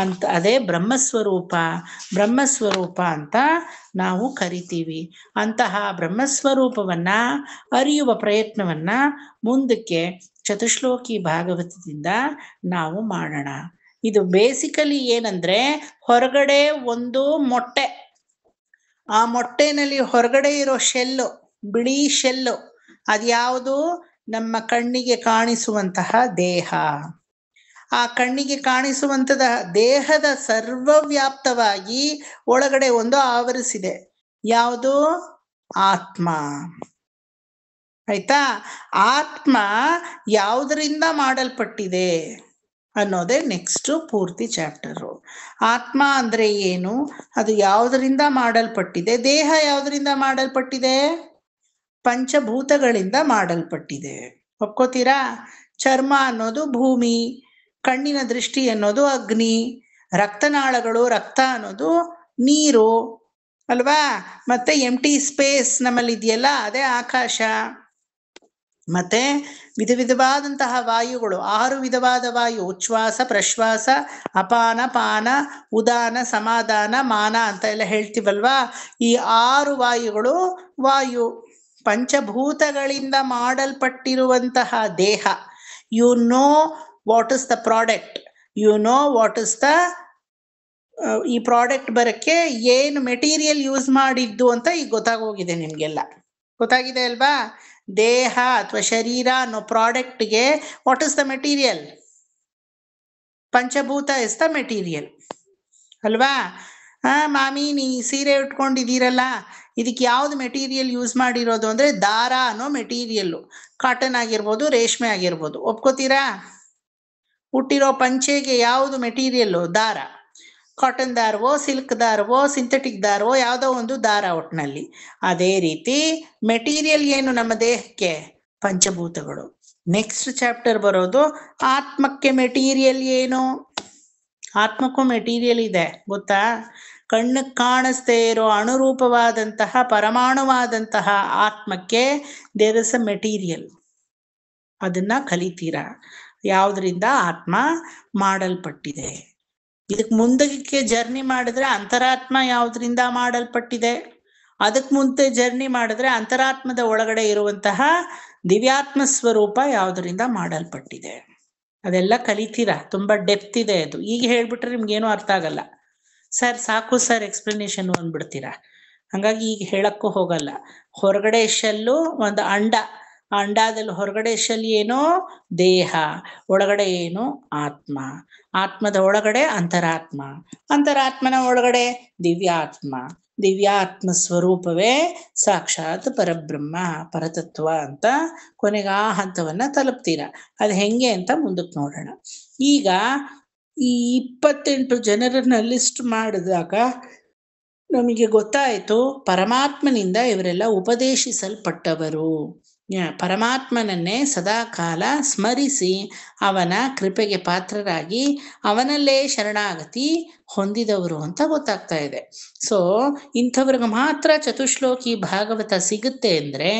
ಅಂತ, ಅದೇ ಬ್ರಹ್ಮಸ್ವರೂಪ. ಬ್ರಹ್ಮಸ್ವರೂಪ ಅಂತ ನಾವು ಕರಿತೀವಿ. ಅಂತಹ ಬ್ರಹ್ಮಸ್ವರೂಪವನ್ನ ಅರಿಯುವ ಪ್ರಯತ್ನವನ್ನ ಮುಂದಕ್ಕೆ ಚತುಶ್ಲೋಕಿ ಭಾಗವತದಿಂದ ನಾವು ಮಾಡೋಣ. ಇದು ಬೇಸಿಕಲಿ ಏನಂದ್ರೆ, ಹೊರಗಡೆ ಒಂದು ಮೊಟ್ಟೆ, ಆ ಮೊಟ್ಟೆನಲ್ಲಿ ಹೊರಗಡೆ ಇರೋ ಶೆಲ್ಲು, ಬಿಳಿ ಶೆಲ್ಲು, ಅದ್ಯಾವುದು? ನಮ್ಮ ಕಣ್ಣಿಗೆ ಕಾಣಿಸುವಂತಹ ದೇಹ. ಆ ಕಣ್ಣಿಗೆ ಕಾಣಿಸುವಂತಹ ದೇಹದ ಸರ್ವವ್ಯಾಪ್ತವಾಗಿ ಒಳಗಡೆ ಒಂದು ಆವರಿಸಿದೆ. ಯಾವುದು? ಆತ್ಮ. ಆಯ್ತಾ? ಆತ್ಮ ಯಾವುದರಿಂದ ಮಾಡಲ್ಪಟ್ಟಿದೆ ಅನ್ನೋದೇ ನೆಕ್ಸ್ಟ್ ಪೂರ್ತಿ ಚಾಪ್ಟರು. ಆತ್ಮ ಅಂದ್ರೆ ಏನು, ಅದು ಯಾವುದರಿಂದ ಮಾಡಲ್ಪಟ್ಟಿದೆ, ದೇಹ ಯಾವುದರಿಂದ ಮಾಡಲ್ಪಟ್ಟಿದೆ? ಪಂಚಭೂತಗಳಿಂದ ಮಾಡಲ್ಪಟ್ಟಿದೆ. ಒಪ್ಕೋತೀರಾ? ಚರ್ಮ ಅನ್ನೋದು ಭೂಮಿ, ಕಣ್ಣಿನ ದೃಷ್ಟಿ ಅನ್ನೋದು ಅಗ್ನಿ, ರಕ್ತನಾಳಗಳು, ರಕ್ತ ಅನ್ನೋದು ನೀರು ಅಲ್ವಾ? ಮತ್ತೆ ಎಂಟಿ ಸ್ಪೇಸ್ ನಮ್ಮಲ್ಲಿ ಇದೆಯಲ್ಲ, ಅದೇ ಆಕಾಶ. ಮತ್ತೆ ವಿಧವಾದಂತಹ ವಾಯುಗಳು, 6 ವಿಧವಾದ ವಾಯು: ಉಚ್ಛ್ವಾಸ, ಪ್ರಶ್ವಾಸ, ಅಪಾನ, ಪಾನ, ಉದಾನ, ಸಮಾಧಾನ, ಮಾನ ಅಂತ ಎಲ್ಲ ಹೇಳ್ತೀವಲ್ವಾ? ಈ 6 ವಾಯುಗಳು ವಾಯು. ಪಂಚಭೂತಗಳಿಂದ ಮಾಡಲ್ಪಟ್ಟಿರುವಂತಹ ದೇಹ. You know what is the product, you know what is the, ಈ ಪ್ರಾಡಕ್ಟ್ ಬರಕ್ಕೆ ಏನು ಮೆಟೀರಿಯಲ್ ಯೂಸ್ ಮಾಡಿದ್ದು ಅಂತ ಈಗ ಗೊತ್ತಾಗೋಗಿದೆ ನಿಮ್ಗೆಲ್ಲ. ಗೊತ್ತಾಗಿದೆ ಅಲ್ವಾ? ದೇಹ ಅಥವಾ ಶರೀರ ಅನ್ನೋ ಪ್ರಾಡಕ್ಟ್ಗೆ ವಾಟ್ ಇಸ್ ದ ಮೆಟೀರಿಯಲ್? ಪಂಚಭೂತ ಇಸ್ ದ ಮೆಟೀರಿಯಲ್ ಅಲ್ವಾ? ಮಾಮಿ, ನೀ ಸೀರೆ ಉಟ್ಕೊಂಡಿದ್ದೀರಲ್ಲ, ಇದಕ್ಕೆ ಯಾವ್ದು ಮೆಟೀರಿಯಲ್ ಯೂಸ್ ಮಾಡಿರೋದು ಅಂದ್ರೆ ದಾರ ಅನ್ನೋ ಮೆಟೀರಿಯಲ್ಲು. ಕಾಟನ್ ಆಗಿರ್ಬೋದು, ರೇಷ್ಮೆ ಆಗಿರ್ಬೋದು. ಒಪ್ಕೋತೀರಾ? ಹುಟ್ಟಿರೋ ಪಂಚೆಗೆ ಯಾವುದು ಮೆಟೀರಿಯಲ್ಲು? ದಾರ. ಕಾಟನ್ ದಾರವೋ, ಸಿಲ್ಕ್ ದಾರವೋ, ಸಿಂಥೆಟಿಕ್ ದಾರವೋ, ಯಾವುದೋ ಒಂದು ದಾರ ಒಟ್ಟಿನಲ್ಲಿ. ಅದೇ ರೀತಿ ಮೆಟೀರಿಯಲ್ ಏನು ನಮ್ಮ ದೇಹಕ್ಕೆ? ಪಂಚಭೂತಗಳು. ನೆಕ್ಸ್ಟ್ ಚಾಪ್ಟರ್ ಬರೋದು ಆತ್ಮಕ್ಕೆ ಮೆಟೀರಿಯಲ್ ಏನು? ಆತ್ಮಕ್ಕೂ ಮೆಟೀರಿಯಲ್ ಇದೆ ಗೊತ್ತಾ? ಕಣ್ಣಿಗೆ ಕಾಣಿಸ್ದೇ ಇರೋ ಅಣುರೂಪವಾದಂತಹ ಪರಮಾಣುವಾದಂತಹ ಆತ್ಮಕ್ಕೆ ದೇರ್ ಇಸ್ ಅ ಮೆಟೀರಿಯಲ್. ಅದನ್ನ ಕಲಿತೀರಾ? ಯಾವುದರಿಂದ ಆತ್ಮ ಮಾಡಲ್ಪಟ್ಟಿದೆ. ಇದಕ್ಕೆ ಮುಂದಕ್ಕೆ ಜರ್ನಿ ಮಾಡಿದ್ರೆ ಅಂತರಾತ್ಮ ಯಾವುದರಿಂದ ಮಾಡಲ್ಪಟ್ಟಿದೆ, ಅದಕ್ಕೆ ಮುಂದೆ ಜರ್ನಿ ಮಾಡಿದ್ರೆ ಅಂತರಾತ್ಮದ ಒಳಗಡೆ ಇರುವಂತಹ ದಿವ್ಯಾತ್ಮ ಸ್ವರೂಪ ಯಾವುದರಿಂದ ಮಾಡಲ್ಪಟ್ಟಿದೆ, ಅದೆಲ್ಲ ಕಲಿತೀರಾ. ತುಂಬಾ ಡೆಪ್ತ್ ಇದೆ ಅದು. ಈಗ ಹೇಳ್ಬಿಟ್ರೆ ನಿಮ್ಗೇನು ಅರ್ಥ ಆಗಲ್ಲ. ಸರ್ ಸಾಕು ಸರ್ ಎಕ್ಸ್ಪ್ಲನೇಷನ್ ಅಂದ್ಬಿಡ್ತೀರಾ. ಹಂಗಾಗಿ ಈಗ ಹೇಳಕ್ಕೂ ಹೋಗಲ್ಲ. ಹೊರಗಡೆ ಶೆಲ್ಲು ಒಂದು ಅಂಡ, ಆ ಅಂಡದಲ್ಲಿ ಹೊರಗಡೆ ಶೆಲ್ ಏನೋ ದೇಹ, ಒಳಗಡೆ ಏನು ಆತ್ಮ, ಆತ್ಮದ ಒಳಗಡೆ ಅಂತರಾತ್ಮ, ಅಂತರಾತ್ಮನ ಒಳಗಡೆ ದಿವ್ಯಾತ್ಮ, ದಿವ್ಯಾತ್ಮ ಸ್ವರೂಪವೇ ಸಾಕ್ಷಾತ್ ಪರಬ್ರಹ್ಮ, ಪರತತ್ವ ಅಂತ ಕೊನೆಗೆ ಆ ಹಂತವನ್ನ ತಲುಪ್ತೀರಾ. ಅದು ಹೆಂಗೆ ಅಂತ ಮುಂದಕ್ಕೆ ನೋಡೋಣ. ಈಗ ಈ 28 ಜನರನ್ನ ಲಿಸ್ಟ್ ಮಾಡಿದಾಗ ನಮಗೆ ಗೊತ್ತಾಯಿತು ಪರಮಾತ್ಮನಿಂದ ಇವರೆಲ್ಲ ಉಪದೇಶಿಸಲ್ಪಟ್ಟವರು. ಪರಮಾತ್ಮನನ್ನೇ ಸದಾಕಾಲ ಸ್ಮರಿಸಿ ಅವನ ಕೃಪೆಗೆ ಪಾತ್ರರಾಗಿ ಅವನಲ್ಲೇ ಶರಣಾಗತಿ ಹೊಂದಿದವರು ಅಂತ ಗೊತ್ತಾಗ್ತಾ ಇದೆ. ಸೊ ಇಂಥವ್ರಿಗೆ ಮಾತ್ರ ಚತುಶ್ಲೋಕಿ ಭಾಗವತ ಸಿಗುತ್ತೆ ಅಂದರೆ,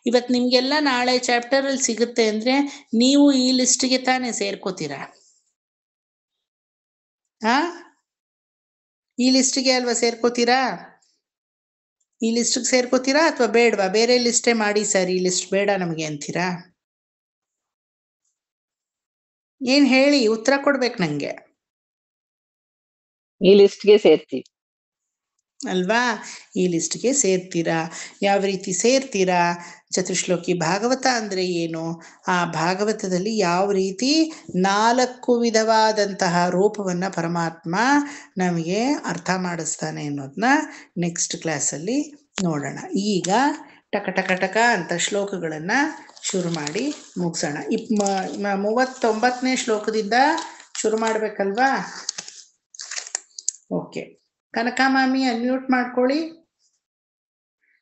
ಇವತ್ತು ನಿಮಗೆಲ್ಲ ನಾಳೆ ಚಾಪ್ಟರಲ್ಲಿ ಸಿಗುತ್ತೆ ಅಂದರೆ ನೀವು ಈ ಲಿಸ್ಟಿಗೆ ತಾನೇ ಸೇರ್ಕೋತೀರಾ? ಈ ಲಿಸ್ಟಿಗೆ ಅಲ್ವಾ ಸೇರ್ಕೋತೀರಾ? ಈ ಲಿಸ್ಟ್ಗೆ ಸೇರ್ಕೋತೀರಾ ಅಥವಾ ಬೇಡವಾ? ಬೇರೆ ಲಿಸ್ಟೇ ಮಾಡಿ ಸರ್, ಈ ಲಿಸ್ಟ್ ಬೇಡ ನಮಗೆ ಅಂತೀರಾ? ಏನ್ ಹೇಳಿ, ಉತ್ತರ ಕೊಡ್ಬೇಕು ನಂಗೆ ಈ ಲಿಸ್ಟ್ಗೆ ಸೇರ್ತೀವಿ ಅಲ್ವಾ? ಈ ಲಿಸ್ಟ್ಗೆ ಸೇರ್ತೀರಾ. ಯಾವ ರೀತಿ ಸೇರ್ತೀರಾ? ಚತುಶ್ಲೋಕಿ ಭಾಗವತ ಅಂದ್ರೆ ಏನು, ಆ ಭಾಗವತದಲ್ಲಿ ಯಾವ ರೀತಿ 4 ವಿಧವಾದಂತಹ ರೂಪವನ್ನ ಪರಮಾತ್ಮ ನಮಗೆ ಅರ್ಥ ಮಾಡಿಸ್ತಾನೆ ಅನ್ನೋದನ್ನ ನೆಕ್ಸ್ಟ್ ಕ್ಲಾಸಲ್ಲಿ ನೋಡೋಣ. ಈಗ ಟಕ ಟಕ ಟಕ ಅಂತ ಶ್ಲೋಕಗಳನ್ನ ಶುರು ಮಾಡಿ ಮುಗಿಸೋಣ. 39ನೇ ಶ್ಲೋಕದಿಂದ ಶುರು ಮಾಡ್ಬೇಕಲ್ವಾ? ಓಕೆ, ಕನಕಮಾಮಿ ಅನ್ಮ್ಯೂಟ್ ಮಾಡ್ಕೊಳ್ಳಿ.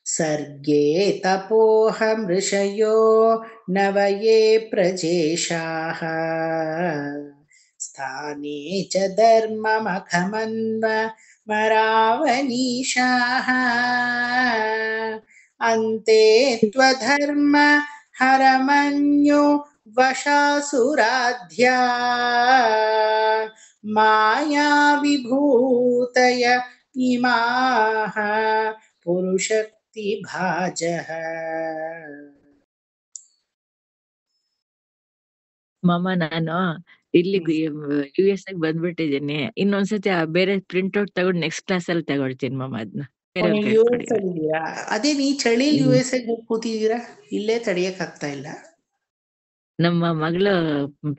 ಸರ್ಗೇ ತಪೋಹಂ ಋಷಯೋ ನವಯೇ ಪ್ರಜೇಶಾಃ ಸ್ಥಾನೇ ಚ ಧರ್ಮಮಖಮನ್ವ ಮರಾವನೀಶಾಃ ಅಂತೆ ತ್ವಧರ್ಮ ಹರಮನ್ಯೋ ವಶಾಸುರಾಧ್ಯ ಮಾಯಾ ವಿಭೂತಯ ಇಮಾಃ ಪುರುಷಕ್ತಿ ಭಾಜಃ. ಮಾಮ, ನಾನು ಇಲ್ಲಿ US ಬಂದ್ಬಿಟ್ಟಿದ್ದೀನಿ. ಇನ್ನೊಂದ್ಸತಿ ಬೇರೆ ಪ್ರಿಂಟ್ ಔಟ್ ತಗೊಂಡು ನೆಕ್ಸ್ಟ್ ಕ್ಲಾಸ್ ಅಲ್ಲಿ ತಗೊಳ್ತೀನಿ ಮಾಮ ಅದನ್ನ. ಅದೇ ನೀ ಚಳಿಲಿ US ಕೂತಿದ್ದೀರಾ, ಇಲ್ಲೇ ತಡಿಯಕ್ ಆಗ್ತಾ ಇಲ್ಲ. ನಮ್ಮ ಮಗಳು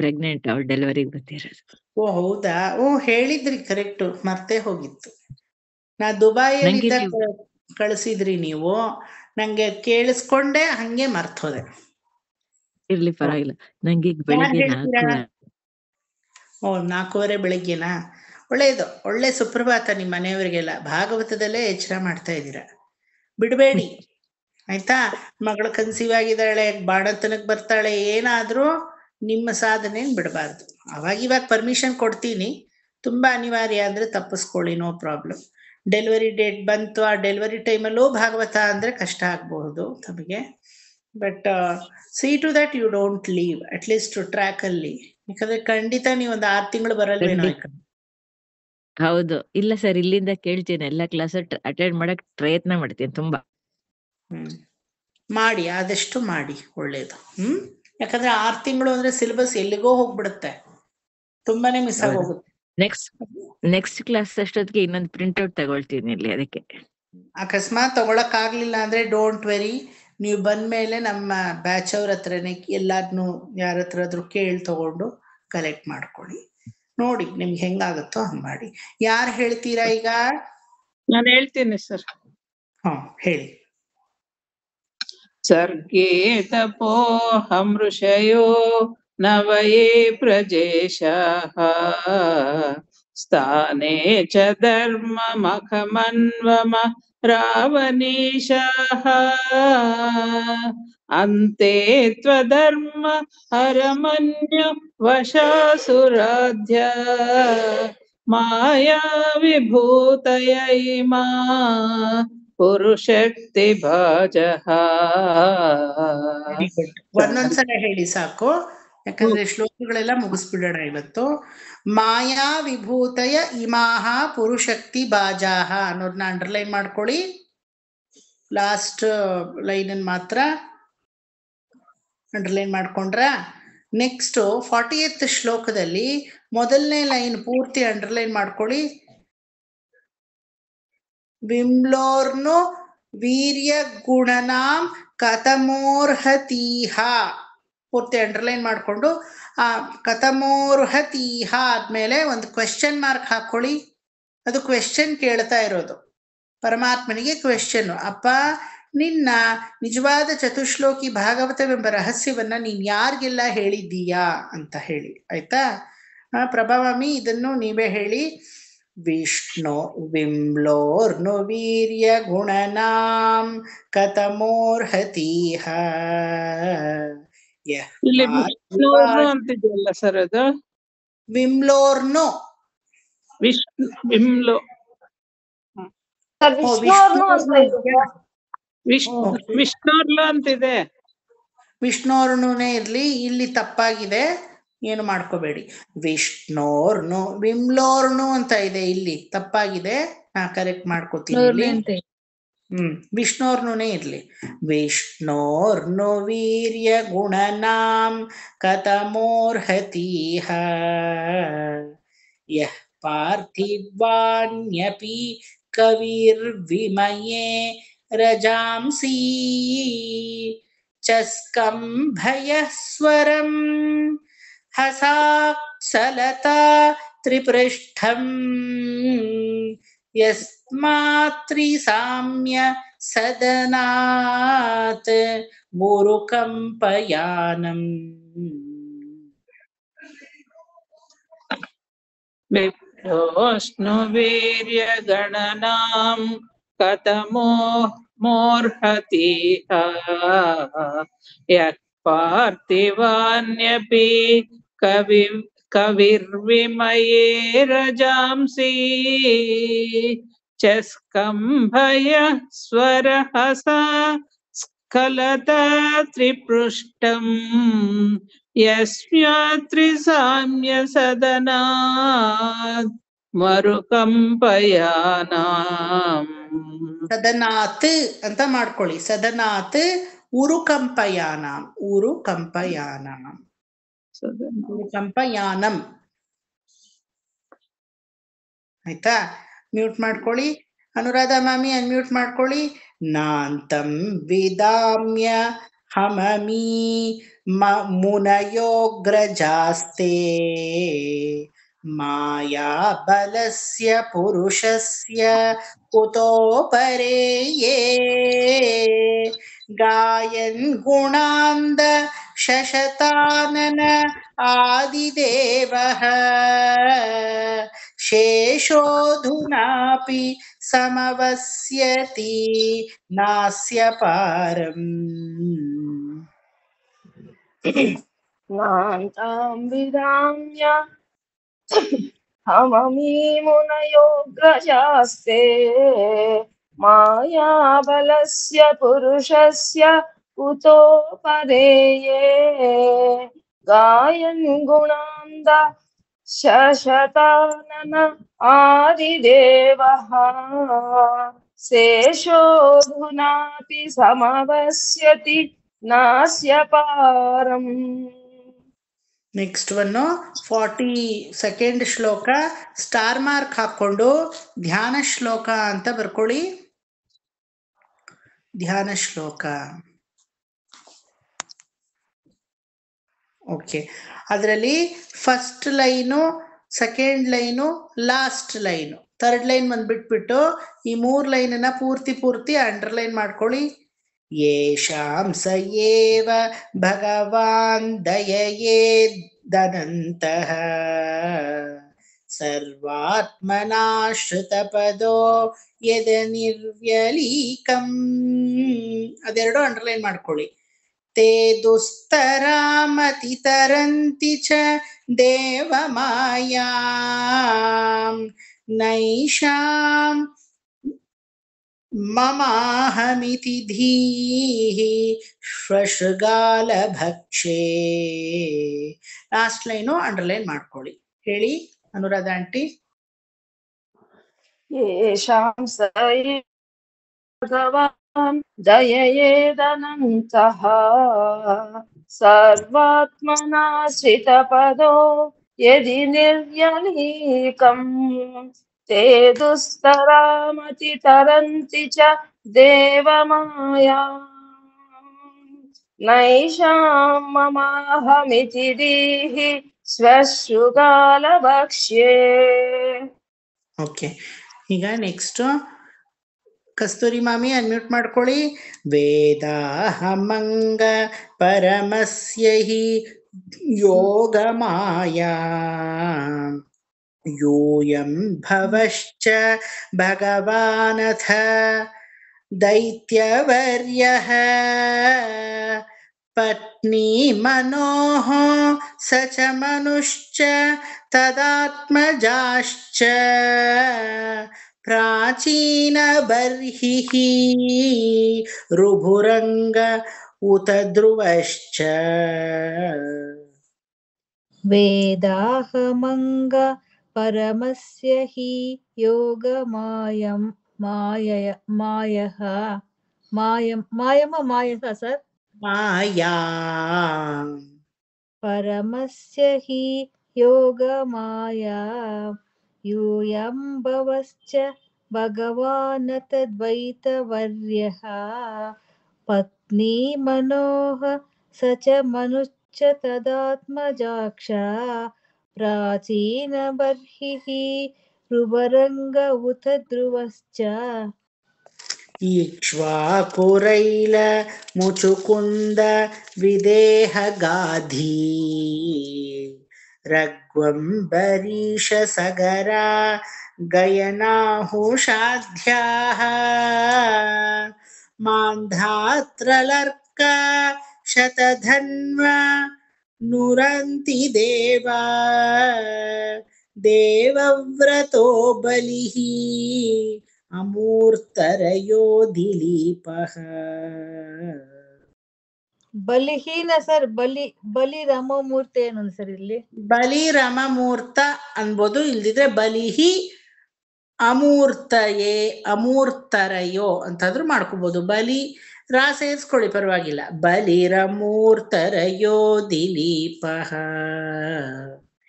ಪ್ರೆಗ್ನೆಂಟ್, ಅವ್ರು ಡೆಲಿವರಿಗೆ ಬರ್ತಿರೋದು. ಓ ಹೌದಾ? ಓ ಹೇಳಿದ್ರಿ, ಕರೆಕ್ಟ್, ಮರ್ತೇ ಹೋಗಿತ್ತು. ನಾ ದುಬೈಯಲ್ಲಿ ಕಳಿಸಿದ್ರಿ ನೀವು, ನಂಗೆ ಕೇಳಿಸ್ಕೊಂಡೆ, ಹಂಗೆ ಮರ್ತೋದೆ. ಇರ್ಲಿ ಪರವಾಗಿಲ್ಲ. ನಂಗೆ ಈಗ ಬೆಳಿಗ್ಗೆ 4:30 ಬೆಳಿಗ್ಗೆನಾ? ಒಳ್ಳೇದು, ಒಳ್ಳೆ ಸುಪ್ರಭಾತ ನಿಮ್ಮ ಮನೆಯವರಿಗೆಲ್ಲ. ಭಾಗವತದಲ್ಲೇ ಎಚ್ಚರ ಮಾಡ್ತಾ ಇದ್ದೀರಾ, ಬಿಡಬೇಡಿ ಆಯ್ತಾ? ಮಗಳು ಕನ್ಸೀವ್ ಆಗಿದ್ದಾಳೆ, ಬಾಣತನಕ್ ಬರ್ತಾಳೆ, ಏನಾದ್ರೂ ನಿಮ್ಮ ಸಾಧನೆ ಬಿಡಬಾರ್ದು. ಇವಾಗ ಪರ್ಮಿಷನ್ ಕೊಡ್ತೀನಿ, ತುಂಬಾ ಅನಿವಾರ್ಯ ಅಂದ್ರೆ ತಪ್ಪಿಸ್ಕೊಳ್ಳಿ, ನೋ ಪ್ರಾಬ್ಲಮ್. ಡೆಲಿವರಿ ಡೇಟ್ ಬಂತು, ಆ ಡೆಲಿವರಿ ಟೈಮಲ್ಲೂ ಭಾಗವತ ಅಂದ್ರೆ ಕಷ್ಟ ಆಗಬಹುದು ತಮಗೆ. But see to that you don't leave, at least track ಅಲ್ಲಿ. ಯಾಕಂದ್ರೆ ಖಂಡಿತ ನೀವು ಒಂದು 6 ತಿಂಗಳು ಬರಲ್ವೇನೋ. ಹೌದು, ಇಲ್ಲ ಸರ್, ಇಲ್ಲಿಂದ ಕೇಳ್ತೀನಿ, ಎಲ್ಲ ಕ್ಲಾಸ್ ಅಟೆಂಡ್ ಮಾಡಕ್ ಪ್ರಯತ್ನ ಮಾಡ್ತೀನಿ ತುಂಬಾ. ಮಾಡಿ, ಆದಷ್ಟು ಮಾಡಿ, ಒಳ್ಳೇದು. ಯಾಕಂದ್ರೆ 6 ತಿಂಗಳು ಅಂದ್ರೆ ಸಿಲೆಬಸ್ ಎಲ್ಲಿಗೋ ಹೋಗ್ಬಿಡುತ್ತೆ, ತುಂಬಾನೇ ಮಿಸ್ ಆಗೋಗುತ್ತೆ. ನೆಕ್ಸ್ಟ್ ಕ್ಲಾಸ್ ಅಷ್ಟೊತ್ತಿಗೆ ಇನ್ನೊಂದು ಪ್ರಿಂಟ್ ಔಟ್ ತಗೊಳ್ತೀನಿ ಇಲ್ಲಿ. ಅದಕ್ಕೆ ಅಕಸ್ಮಾತ್ ತಗೊಳಕ್ ಆಗ್ಲಿಲ್ಲ ಅಂದ್ರೆ ಡೋಂಟ್ ವೆರಿ, ನೀವು ಬಂದ್ಮೇಲೆ ನಮ್ಮ ಬ್ಯಾಚ್ ಅವ್ರ ಹತ್ರನೇ ಎಲ್ಲಾದ್ನೂ ಯಾರ ಹತ್ರ ಆದ್ರೂ ಕೇಳಿ ತಗೊಂಡು ಕಲೆಕ್ಟ್ ಮಾಡ್ಕೊಳ್ಳಿ. ನೋಡಿ ನಿಮ್ಗೆ ಹೆಂಗಾಗುತ್ತೋ ಹಂಗ್ ಮಾಡಿ. ಯಾರು ಹೇಳ್ತೀರಾ ಈಗ? ನಾನು ಹೇಳ್ತೀನಿ ಸರ್. ಹೇಳಿ. ಸರ್ಗೇ ತಪೋಹಂ ಋಷಯೋ ನವಯೇ ಪ್ರಜೇಶಾಃ ಸ್ಥಾನೇ ಚ ಧರ್ಮಮಖಮನ್ವಮ ರಾವಣೀಶಾಃ ಅಂತೆ ತ್ವಧರ್ಮ ಹರಮನ್ಯ ವಶಾಸುರಾಧ್ಯ ಮಾಯಾ ವಿಭೂತಯ ಇಮಾ ಪುರುಷಕ್ತಿ ಭಾಜಃ. ಒಂದೊಂದ್ಸಲ ಹೇಳಿ ಸಾಕು, ಯಾಕಂದ್ರೆ ಶ್ಲೋಕಗಳೆಲ್ಲ ಮುಗಿಸ್ಬಿಡೋಣ ಇವತ್ತು. ಮಾಯಾ ವಿಭೂತಯ ಇಮಾಹ ಪುರುಷಕ್ತಿ ಬಾಜಾಹ ಅನ್ನೋದನ್ನ ಅಂಡರ್ಲೈನ್ ಮಾಡ್ಕೊಳ್ಳಿ. ಲಾಸ್ಟ್ ಲೈನ್ ಮಾತ್ರ ಅಂಡರ್ಲೈನ್ ಮಾಡ್ಕೊಂಡ್ರ. ನೆಕ್ಸ್ಟ್ 40th ಶ್ಲೋಕದಲ್ಲಿ ಮೊದಲನೇ ಲೈನ್ ಪೂರ್ತಿ ಅಂಡರ್ಲೈನ್ ಮಾಡ್ಕೊಳ್ಳಿ. ವಿಮ್ಲೋರ್ನು ವೀರ್ಯ ಗುಣನಾಂ ಕಥಮೋರ್ಹತೀಹ ಪೂರ್ತಿ ಅಂಡರ್ಲೈನ್ ಮಾಡಿಕೊಂಡು, ಆ ಕಥಮೋರ್ಹತೀಹ ಆದ್ಮೇಲೆ ಒಂದು ಕ್ವೆಶ್ಚನ್ ಮಾರ್ಕ್ ಹಾಕೊಳ್ಳಿ. ಅದು ಕ್ವೆಶ್ಚನ್ ಕೇಳ್ತಾ ಇರೋದು, ಪರಮಾತ್ಮನಿಗೆ ಕ್ವೆಶ್ಚನ್. ಅಪ್ಪ, ನಿನ್ನ ನಿಜವಾದ ಚತುಶ್ಲೋಕಿ ಭಾಗವತವೆಂಬ ರಹಸ್ಯವನ್ನ ನೀನ್ ಯಾರಿಗೆಲ್ಲ ಹೇಳಿದ್ದೀಯಾ ಅಂತ ಹೇಳಿ, ಆಯ್ತಾ? ಪ್ರಭಾವಾಮಿ, ಇದನ್ನು ನೀವೇ ಹೇಳಿ. ವಿಷ್ಣು ವಿಮ್ಲೋರ್ನು ವೀರ್ಯ ಗುಣನಾಂ ಕಥಮೋರ್ಹತೀಹ. ಇಲ್ಲಿ ವಿಷ್ಣುರ್ನು ಅಂತಿದೆಯಲ್ಲ ಸರ್, ಅದು ವಿಮ್ಲೋರ್ನು ವಿಮ್ಲೋ ವಿಷ್ಣುರ್ಲು ಅಂತಿದೆ. ವಿಷ್ಣೋರ್ನುನೇ ಇರ್ಲಿ, ಇಲ್ಲಿ ತಪ್ಪಾಗಿದೆ, ಏನು ಮಾಡ್ಕೋಬೇಡಿ. ವಿಷ್ಣೋರ್ನು ವಿಮ್ಲೋರ್ನು ಅಂತ ಇದೆ, ಇಲ್ಲಿ ತಪ್ಪಾಗಿದೆ, ನಾ ಕರೆಕ್ಟ್ ಮಾಡ್ಕೋತೀನಿ. ವಿಷ್ಣೋರ್ನುನೇ ಇರ್ಲಿ. ವಿಷ್ಣೋರ್ನು ವೀರ್ಯ ಗುಣನಾಂ ಕತಮೋರ್ಹತೀಹ ಯಃ ಪಾರ್ಥಿವಾನ್ಯಪಿ ಕವಿರ್ವಿಮಯೇ ರಜಾಂಸಿ ಚಸ್ಕಂಭಯಃ ಸ್ವರಂ ಹಸಾಕ್ಷಲತಾ ತ್ರಿಪೃಷ್ಠಂ ಯಸ್ಮಾತ್ರಿಸಾಮ್ಯ ಸದನಾತ್ ಗುರುಕಂಪಯಾನಂ. ವಿಪ್ರೋಷ್ಣು ವೀರ್ಯಗಣನಾಂ ಕತಮೋ ಮೋರ್ಹತೀಹ ಯಃ ಪಾರ್ಥಿವಾನ್ಯಪಿ ಕವಿರ್ವಿಮಯೇ ರಜಾಂಸಿ ಚಸ್ಕಂಭಯಃ ಸ್ವರಹಸಾ ಸ್ಖಲತಾ ತ್ರಿಪೃಷ್ಟಂ ಯಸ್ಮಾತ್ರಿಸಾಮ್ಯ ಸದನಾತ್ ಮರುಕಂಪಯಾನಾಂ. ಸದನಾತ್ ಅಂತ ಮಾಡ್ಕೊಳ್ಳಿ. ಸದನಾತ್ ಉರುಕಂಪಯಾನಂ. ಉರುಕಂಪಯಾನಂ. ಉರುಕಂಪಯಾನಂ. ಆಯ್ತಾ? ಮ್ಯೂಟ್ ಮಾಡ್ಕೊಳ್ಳಿ. ಅನುರಾಧ ಮಾಮಿ ಅನ್ಮ್ಯೂಟ್ ಮಾಡ್ಕೊಳ್ಳಿ. ನಾಂತಂ ವಿದಾಮ್ಯ ಹಮಮಿ ಮುನಯೋಗ್ರಜಾಸ್ತೆ ಮಾಯಾ ಬಲಸ್ಯ ಪುರುಷಸ್ಯ ಕುತೋ ಪರೇಯೇ ಗಾಯನ್ ಗುಣಾಂದ ಶಶತಾನನ ಆದಿದೇವಃ ಶೇಷೋಧುನಾಪಿ ಸಮವಸ್ಯತಿ ನಾಸ್ಯ ಪಾರಂ. ನಾಂತಾಂ ವಿದಾಮ್ಯ ಹಮಮಿ ಮುನಯೋಗ್ರಜಾಸ್ತೆ ಮಾಯಾಬಲಸ್ಯ ಪುರುಷಸ್ಯ ಕುತೋ ಪರೇಯೇ ಗಾಯನ್ ಗುಣಾಂದ ಶಶತಾನನ ಆದಿದೇವಃ ಶೇಷೋಧುನಾಪಿ ಸಮವಸ್ಯತಿ ನಾಸ್ಯ ಪಾರಂ. ನೆಕ್ಸ್ಟ್ ಒನ್ 42nd ಶ್ಲೋಕ. ಸ್ಟಾರ್ ಮಾರ್ಕ್ ಹಾಕೊಂಡು ಧ್ಯಾನ ಶ್ಲೋಕ ಅಂತ ಬರ್ಕೊಳ್ಳಿ. ಧ್ಯಾನ ಶ್ಲೋಕ. ಓಕೆ. ಅದರಲ್ಲಿ first line, second line, last line, third line ಬಂದ್ಬಿಟ್ಬಿಟ್ಟು ಈ 3 ಲೈನನ್ನ ಪೂರ್ತಿ ಅಂಡರ್ಲೈನ್ ಮಾಡ್ಕೊಳ್ಳಿ. ಯೇಷಾಂ ಸ ಏವ ಭಗವಾನ್ ದಯಯೇದನಂತಃ ಸರ್ವಾತ್ಮನಾಶ್ರಿತಪದೋ ಯದ ನಿರ್ವ್ಯಲೀಕಂ. ಅದೆರಡು ಅಂಡರ್ಲೈನ್ ಮಾಡ್ಕೊಳ್ಳಿ. ತೇ ದುಸ್ತರಾಮತಿ ತರಂತಿ ಚ ದೇವಮಾಯಾಂ ನೈಷಾಂ ಮಮಾಹಮಿತಿ ಧೀಃ ಶ್ವಶೃಗಾಲ ಭಕ್ಷೇ. ಲಾಸ್ಟ್ ಲೈನು ಅಂಡರ್ಲೈನ್ ಮಾಡ್ಕೊಳ್ಳಿ. ಹೇಳಿ ಅನುರಾಧ ಆಂಟಿ. ಯೇಷಾಂ ಸ ಭಗವಾನ್ ದಯಯೇದನಂತಃ ಸರ್ವಾತ್ಮನಾಶ್ರಿತಪದೋ ಯದಿ ನಿರ್ವ್ಯಲೀಕಂ ತೇ ದುಸ್ತರಾಮತಿ ತರಂತಿ ಚ ದೇವಮಾಯಾ ನೈಷಾಂ ಮಮಾಹಮಿತಿ ದೀಃ ಸ್ವಶೃಗಾಲ ಭಕ್ಷ್ಯೇ. ಓಕೆ. ಈಗ ನೆಕ್ಸ್ಟ್ ಕಸ್ತೂರಿ ಮಾಮಿ ಅನ್ಮ್ಯೂಟ್ ಮಾಡ್ಕೊಳ್ಳಿ. ವೇದಾಹಮಂಗ ಪರಮಸ್ಯ ಹಿ ಯೋಗ ಮಾಯಾ ಯೂಯಂ ಭವಶ್ಚ ಭಗವಾನಥ ದೈತ್ಯವರ್ಯಃ ಪತ್ನಿ ಮನೋಃ ಸ ಚ ಮನುಶ್ಚ ತದಾತ್ಮಜಾಶ್ಚ ಪ್ರಾಚೀನ ಬರ್ಹಿಃ ರುಭುರಂಗ ಉತ ಧ್ರುವಶ್ಚ. ವೇದಾಹಮಂಗ ಪರಮಸ್ಯ ಹಿ ಯೋಗಮಾಯಂ मायः मायः सर माया परमस्य हि योगमाया यूयं भवश्च भगवानतद्वैतवर्यः पत्नी मनोः स च मनुश्च तदात्मजाक्ष प्राचीनबर्हिः रुबरङ्ग उत ध्रुवश्च इक्ष्वाकुरैल मुचुकुन्द विदेहगाधी रघ्वंबरीश सगरा गयनाहुषाढ्याः मान्धात्रलर्क शतधन्वा नुरन्ति देवा देवव्रतो बलिः अमूर्तरयो दिलीपः ಬಲಿಹೀನ ಸರ್ ಬಲಿ ರಾಮಮೂರ್ತಿ ಏನು ಸರ್ ಇಲ್ಲಿ ಬಲಿರಮಮೂರ್ತ ಅನ್ಬೋದು, ಇಲ್ದಿದ್ರೆ ಬಲಿಹಿ ಅಮೂರ್ತಯೇ ಅಮೂರ್ತರಯೋ ಅಂತಾದ್ರೂ ಮಾಡ್ಕೋಬಹುದು. ಬಲಿ ರಾ ಸೇರಿಸ್ಕೊಳ್ಳಿ ಪರವಾಗಿಲ್ಲ. ಬಲಿರಮೂರ್ತರಯೋ ದಿಲೀಪಃ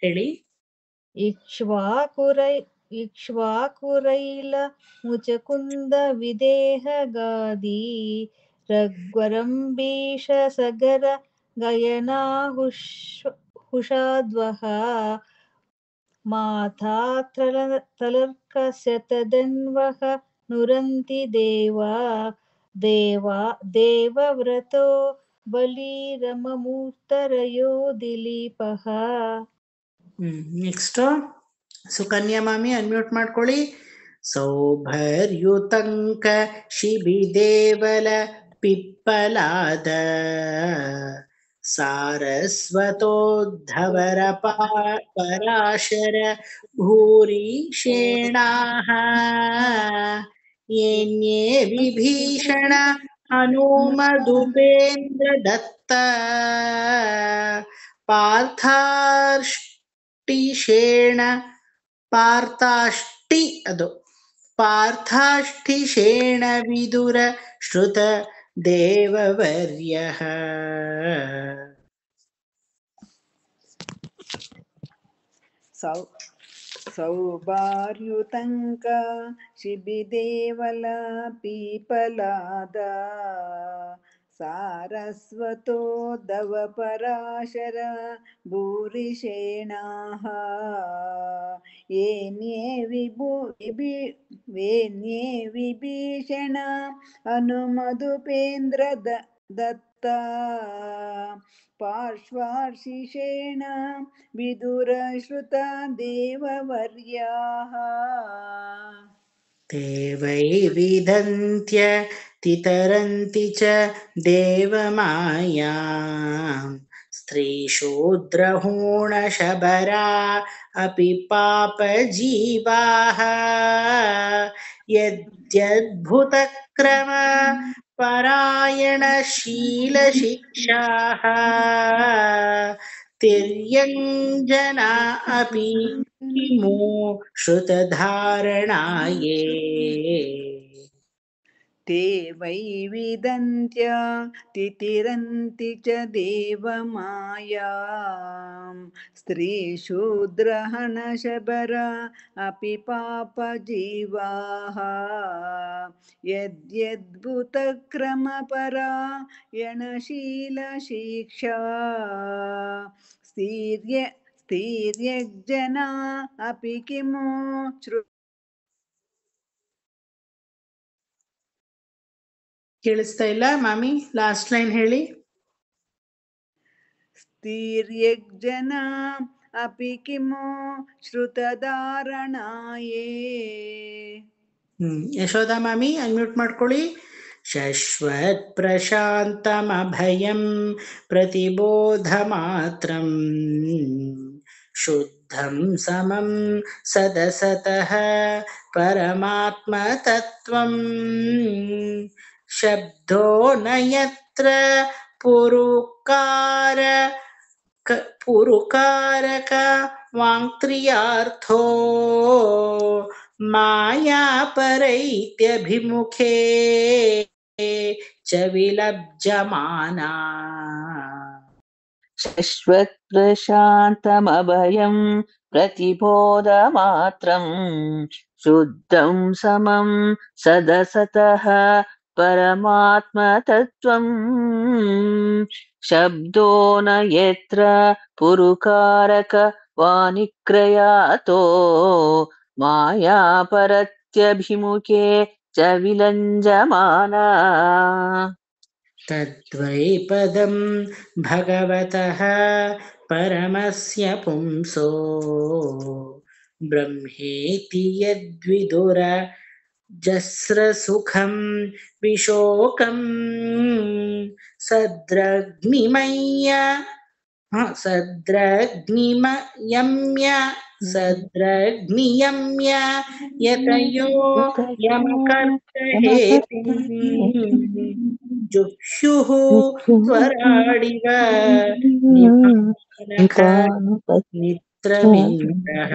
ಹೇಳಿ. ಇಕ್ಷ್ವಾಕುರೈಲ ಮುಚಕುಂದ ವಿದೇಹಗಾದಿ ರಘ್ವರಂಬೀಶ ಸಗರ ಗಯನಾ ಹುಷಾದ್ವಹ ಮಾತಾ ತಲರ್ಕ ಶತಧನ್ವಃ ನುರಂತಿ ದೇವವ್ರತೋ ಬಲಿರಮಮೂರ್ತರಯೋ ದಿಲೀಪಃ. ನೆಕ್ಸ್ಟ್ ಸುಕನ್ಯಾ ಮಾಮಿ ಅನ್ಮ್ಯೂಟ್ ಮಾಡ್ಕೊಳ್ಳಿ. ಸೌಭರ್ಯುತಂಕ ಶಿಬಿದೇವಲ ಪಿಪ್ಪಲಾದ ಸಾರಸ್ವತೋದ್ಧವರ ಪರಾಶರ ಭೂರಿಷೇಣಾಃ ಏನ್ಯೇ ವಿಭೀಷಣ ಹನುಮದುಪೇಂದ್ರ ದತ್ತ ಪಾರ್ಥಾಷ್ಟಿಷೇಣ ಪಾರ್ಥಾಷ್ಟಿಷೇಣ ವಿದುರ ಶ್ರುತ ದೇವವರ್ಯಃ. ಸೌಭಾರ್ಯುತಂಕ ಶಿಬಿದೇವಲ ಪೀಪಲಾದ ಸಾರಸ್ವತೋದ್ಧವ ಪರಾಶರ ಭೂರಿಷೇಣಾಃ ಏನ್ಯೇ ವಿಭೀಷಣ ಹನುಮದುಪೇಂದ್ರ ದತ್ತ ಪಾರ್ಶ್ವಾರ್ಷಿಷೇಣ ವಿದುರ ಶ್ರುತ ದೇವವರ್ಯಾಃ. ते वै विदन्त्य तितरन्ति च देवमायां स्त्रीशूद्रहूणशबरा अपि पापजीवाः यद्यद्भुतक्रम परायणशीलशिक्षाः तिर्यञ्जना अपि किमु श्रुतधारणाये. ते वै विदन्त्य तितिरन्ति च देवमायां स्त्रीशूद्रहणशबरा अपि पापजीवाः यद्यद्भुतक्रमपरायणशीलशिक्षा स्थीर्यजना अपि किमु ಕೇಳಿಸ್ತಾ ಇಲ್ಲ ಮಾಮಿ? ಲಾಸ್ಟ್ ಲೈನ್ ಹೇಳಿ. ಸ್ಥೀರ್ಯಜ್ಜನ ಅಪಿ ಕಿಮು ಶ್ರುತಧಾರಣಾಯೇ. ಯಶೋದಾ ಮಾಮಿ ಅನ್ಮ್ಯೂಟ್ ಮಾಡ್ಕೊಳ್ಳಿ. ಶಶ್ವತ್ ಪ್ರಶಾಂತಮಭಯಂ ಪ್ರತಿಬೋಧ ಮಾತ್ರಂ ಶುದ್ಧಂ ಸಮಂ ಸದಸತಃ ಪರಮಾತ್ಮ ತತ್ವಂ ಶಬ್ದೋ ನಯತ್ರ ಪುರುಕಾರಕ ವಾಂಕ್ರಿಯಾರ್ಥೋ मायापरैत्यभिमुखे च विलज्जमाना शश्वत्प्रशान्तमभयं प्रतिबोधमात्रं शुद्धं समं सदसतः परमात्मतत्त्वं शब्दो न यत्र पुरुकारक वानिक्रयातो मायापरत्यभिमुखे च विलञ्जमाना तद्वै पदं भगवतः परमस्य पुंसो ब्रह्मेति यद्विदुरजस्रसुखं विशोकं सद्रग्नियम्य यतयो यमकर्तहेतिं जुह्युः स्वराडिव निपानक नित्रमिन्द्रः.